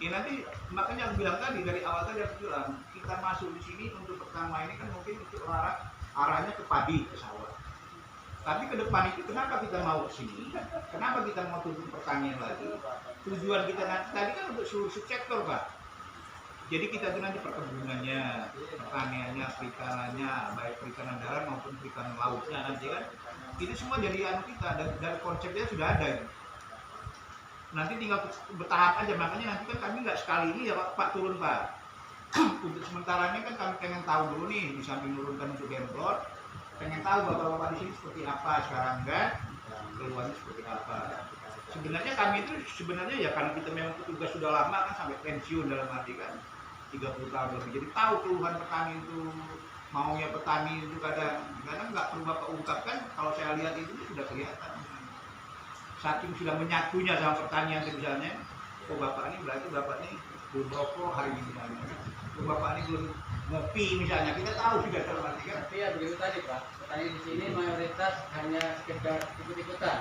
S4: Ya nanti makanya aku bilang tadi dari awal tadi aku bilang kita masuk di sini untuk pertama ini kan mungkin untuk arahnya ke padi, ke sawah. Tapi ke depan itu kenapa kita mau ke sini? Kenapa kita mau turun pertanian lagi? Tujuan kita nanti tadi kan untuk seluruh subsektor Pak. Jadi kita itu nanti perkebunannya, pertaniannya, perikanannya, baik perikanan darat maupun perikanan lautnya nanti kan. Itu semua jadi anu kita, dari konsepnya sudah ada itu. Nanti tinggal bertahap aja, makanya nanti kan kami nggak sekali ini ya Pak turun Pak. Untuk sementaranya kan kami pengen tahu dulu nih, di samping menurunkan untuk Demplot, pengen tahu bapak-bapak di sini seperti apa sekarang kan, keluarnya seperti apa. Sebenarnya kami itu sebenarnya ya karena kita memang petugas sudah lama kan sampai pensiun dalam arti kan 30 tahun lebih, jadi tahu keluhan petani itu, maunya petani itu kadang nggak perlu bapak ungkapkan, kalau saya lihat itu sudah kelihatan. Saking sudah menyatunya sama pertanian misalnya, oh bapak ini berarti bapak ini belum rokok hari ini misalnya, oh bapak ini belum ngopi misalnya, kita tahu juga dalam arti kan.
S7: Tapi ya begitu tadi Pak, petani di sini mayoritas hanya sekedar ikut-ikutan.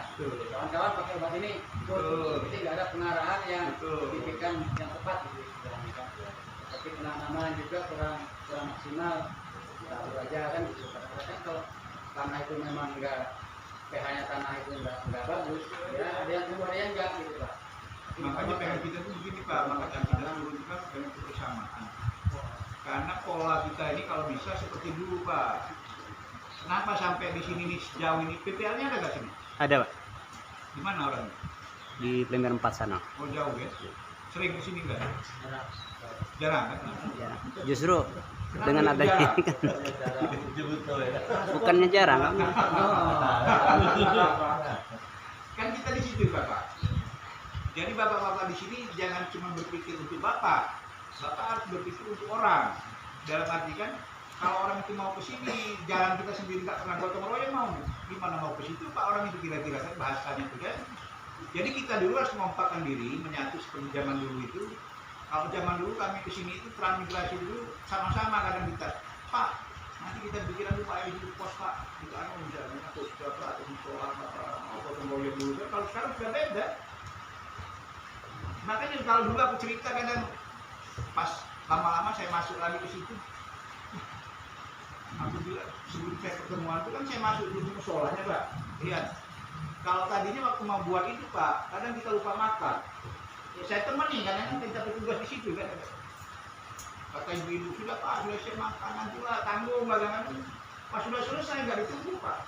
S7: Kawan-kawan pakai obat ini, jadi nggak ada pengarahan yang diberikan yang tepat gitu. Tapi penanaman juga kurang maksimal, tahu aja kan gitu. Kadang-kadang kalau tanah itu memang nggak, pH-nya tanah itu nggak bagus, ya ada yang keluar yang enggak gitu Pak.
S4: Makanya pengen kita tuh begini Pak, makanya kita turunkan pengen kebersamaan. Karena pola kita ini kalau bisa seperti dulu Pak. Kenapa sampai di sini nih sejauh ini? PPL-nya ada nggak sini?
S1: Ada Pak,
S4: Di mana orangnya?
S1: di Plenger 4 sana.
S4: Oh jauh ya? Sering ke sini nggak? Jarang kan?
S1: Justru dengan adanya ini kan bukannya jarang.
S4: Kan kita di situ Bapak. Jadi bapak-bapak di sini jangan cuma berpikir untuk bapak harus berpikir untuk orang. Dalam arti kan kalau orang itu mau ke sini, jalan kita sendiri nggak pernah gotong royong mau, gimana mau ke situ Pak orang itu kira-kira kan bahasanya itu kan. Jadi kita dulu harus mengompakkan diri, menyatu seperti zaman dulu itu. Kalau zaman dulu kami ke sini itu transmigrasi dulu sama-sama kadang kita, Pak nanti kita bikin dulu Pak ini pos Pak, kita misalnya atau berapa atau sekolah atau gotong royong dulu kan. Kalau sekarang sudah beda. Makanya kalau dulu aku cerita kadang pas lama-lama saya masuk lagi ke situ, aku bilang sebelum saya ketemuan itu kan saya masuk dulu ke musolanya Pak. Lihat, kalau tadinya waktu mau buat itu Pak, kadang kita lupa makan. Ya, saya temenin karena kan kita bertugas di situ kan. Kata ibu-ibu sudah Pak, sudah saya makan nanti lah tanggung bagaimana. Pas sudah selesai nggak ditunggu Pak.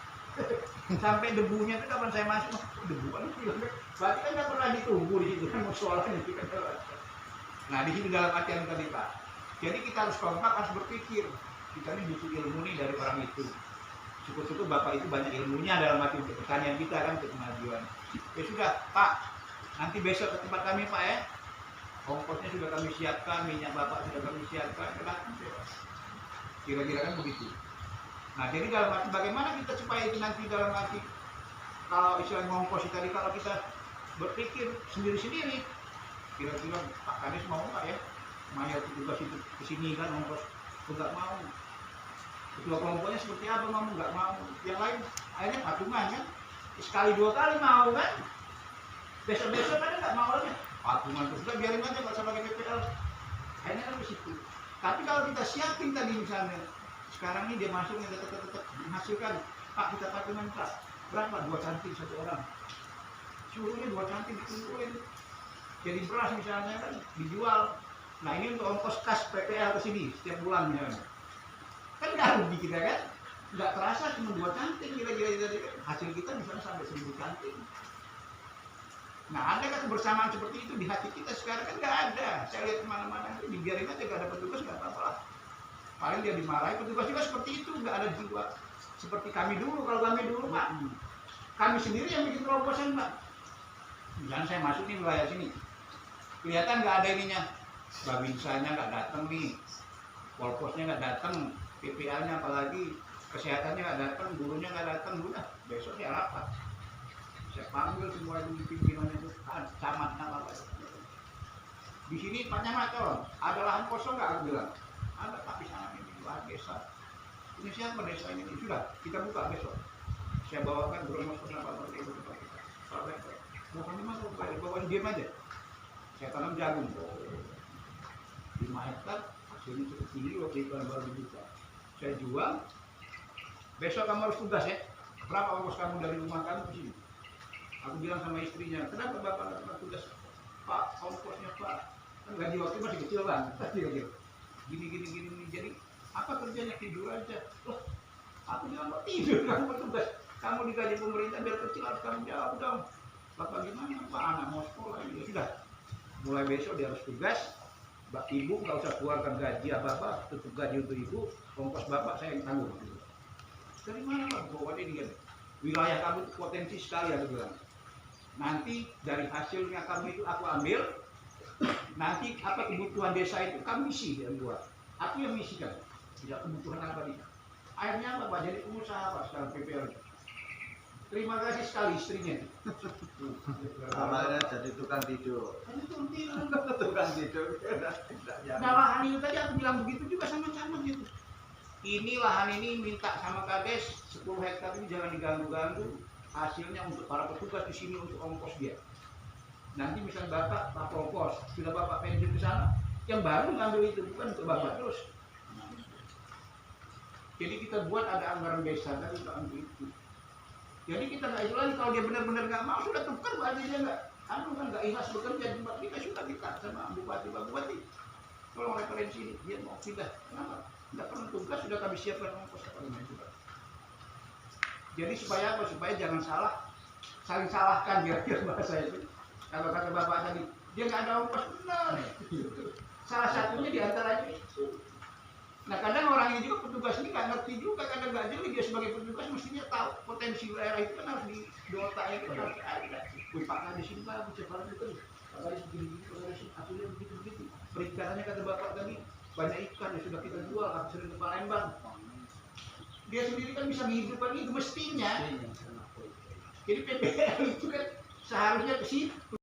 S4: Sampai debunya itu kapan saya masuk, debu kan itu. Berarti kan nggak pernah ditunggu di situ kan musolanya itu kan. Nah di sini dalam artian tadi Pak. Jadi kita harus kompak, harus berpikir. Kita ini butuh ilmu nih dari orang itu. Syukur-syukur Bapak itu banyak ilmunya dalam arti untuk pertanian kita kan, untuk kemajuan. Ya sudah Pak, nanti besok ke tempat kami Pak ya. Ongkosnya sudah kami siapkan, minyak Bapak sudah kami siapkan, kira-kira kan begitu. Nah jadi dalam arti bagaimana kita supaya itu nanti dalam arti kalau istilah ngongkos tadi, kalau kita berpikir sendiri-sendiri, kira-kira Pak Kades mau nggak ya mayat tugas itu kesini kan ongkos, nggak mau. Ketua kelompoknya seperti apa mau, nggak mau. Yang lain akhirnya patungan kan, sekali dua kali mau kan, besok-besok kan nggak mau lagi patungan terus, udah biarin aja nggak usah pakai PPL. Akhirnya kan ke situ. Tapi kalau kita siapin tadi misalnya, sekarang ini dia masuk yang tetap menghasilkan, Pak kita patungan Pak, berapa? 2 cantik satu orang. Suruhnya 2 cantik dikumpulin. Jadi beras misalnya kan dijual. Nah ini untuk ongkos kas PPL ke sini setiap bulannya. Kan nggak rugi kita kan? Nggak terasa cuma 2 cantik kira-kira hasil kita misalnya sampai 1000 cantik. Nah ada kan kebersamaan seperti itu di hati kita sekarang kan nggak ada. Saya lihat kemana-mana itu dibiarin aja, nggak ada petugas nggak apa-apa lah. Paling dia dimarahi, petugas juga seperti itu, nggak ada jiwa seperti kami dulu. Kalau kami dulu Pak, kami sendiri yang bikin terobosan Pak. Misalnya saya masuk nih wilayah sini, kelihatan nggak ada ininya, babinsanya nggak datang nih, polposnya nggak datang, PPA-nya apalagi, kesehatannya nggak datang, gurunya nggak datang, udah besok ya rapat. Saya panggil semua itu pimpinannya itu, camat apa. Di sini Pak Nyamat, ada lahan kosong nggak? Aku bilang, ada tapi sana ini lahan desa. Ini siapa desa ini? Sudah kita buka besok. Saya bawakan berumah bersama Pak Ibu Pak kita. Bukan cuma bawakan diam aja. Saya tanam jagung 5 hektar, hasilnya cukup tinggi waktu itu baru dibuka. Saya jual. Besok kamu harus tugas ya. Berapa ongkos kamu dari rumah kamu ke sini? Aku bilang sama istrinya, kenapa Bapak nggak pernah tugas? Pak, ongkosnya Pak, kan gaji waktu masih kecil kan? Gini. Jadi apa kerjanya? Tidur aja. Loh, aku bilang mau tidur, kamu bertugas. Kamu digaji pemerintah biar kecil, harus kamu jawab dong. Bapak gimana Pak, anak mau sekolah? Ya sudah, mulai besok dia harus tugas. Ibu nggak usah keluarkan gaji apa-apa, tutup gaji untuk ibu, ongkos Bapak saya yang tanggung. Dari mana Pak? Bawa ini kan. Wilayah kamu potensi sekali, aku bilang. Nanti dari hasilnya kamu itu aku ambil. Nanti apa kebutuhan desa itu kamu isi yang buat. Aku yang misikan. Tidak kebutuhan apa nih? Akhirnya apa Pak? Jadi pengusaha Pak sekarang PPL. Terima kasih sekali istrinya.
S3: Awalnya jadi tukang tidur. Tukang tidur.
S4: Nah lahan itu tadi aku bilang begitu juga sama camat gitu. Ini lahan ini minta sama Kades 10 hektar ini jangan diganggu-ganggu. Hasilnya untuk para petugas di sini untuk ongkos dia. Nanti misalnya Bapak ongkos, sudah Bapak pensiun ke sana, yang baru ngambil itu bukan untuk Bapak terus. Jadi kita buat ada anggaran desa tadi untuk ambil itu. Jadi kita nggak itu lagi, kalau dia benar-benar nggak mau sudah tukar aja dia nggak. Anu kan nggak ikhlas bekerja di tempat kita, sudah kita sama bupati Pak Bupati. Tolong referensi ini dia mau pindah, kenapa? Nggak perlu tugas sudah kami siapkan ongkos apa juga. Jadi supaya apa? Supaya jangan saling salahkan kira-kira bahasa itu. Kalau kata Bapak tadi, dia nggak ada ongkos, benar. Salah satunya diantaranya itu. Nah kadang orang ini juga petugas ini nggak ngerti juga, kadang nggak jeli dia sebagai petugas mestinya tahu potensi daerah itu kan harus di otaknya itu harus ada. Pak di sini Pak, cepat itu Pak Kades begini-begini, Pak Kades hasilnya begitu-begitu. Perikanannya kata Bapak tadi banyak ikan yang sudah kita jual, sering ke Palembang. Dia sendiri kan bisa menghidupkan itu mestinya. Jadi PPL itu kan seharusnya ke situ.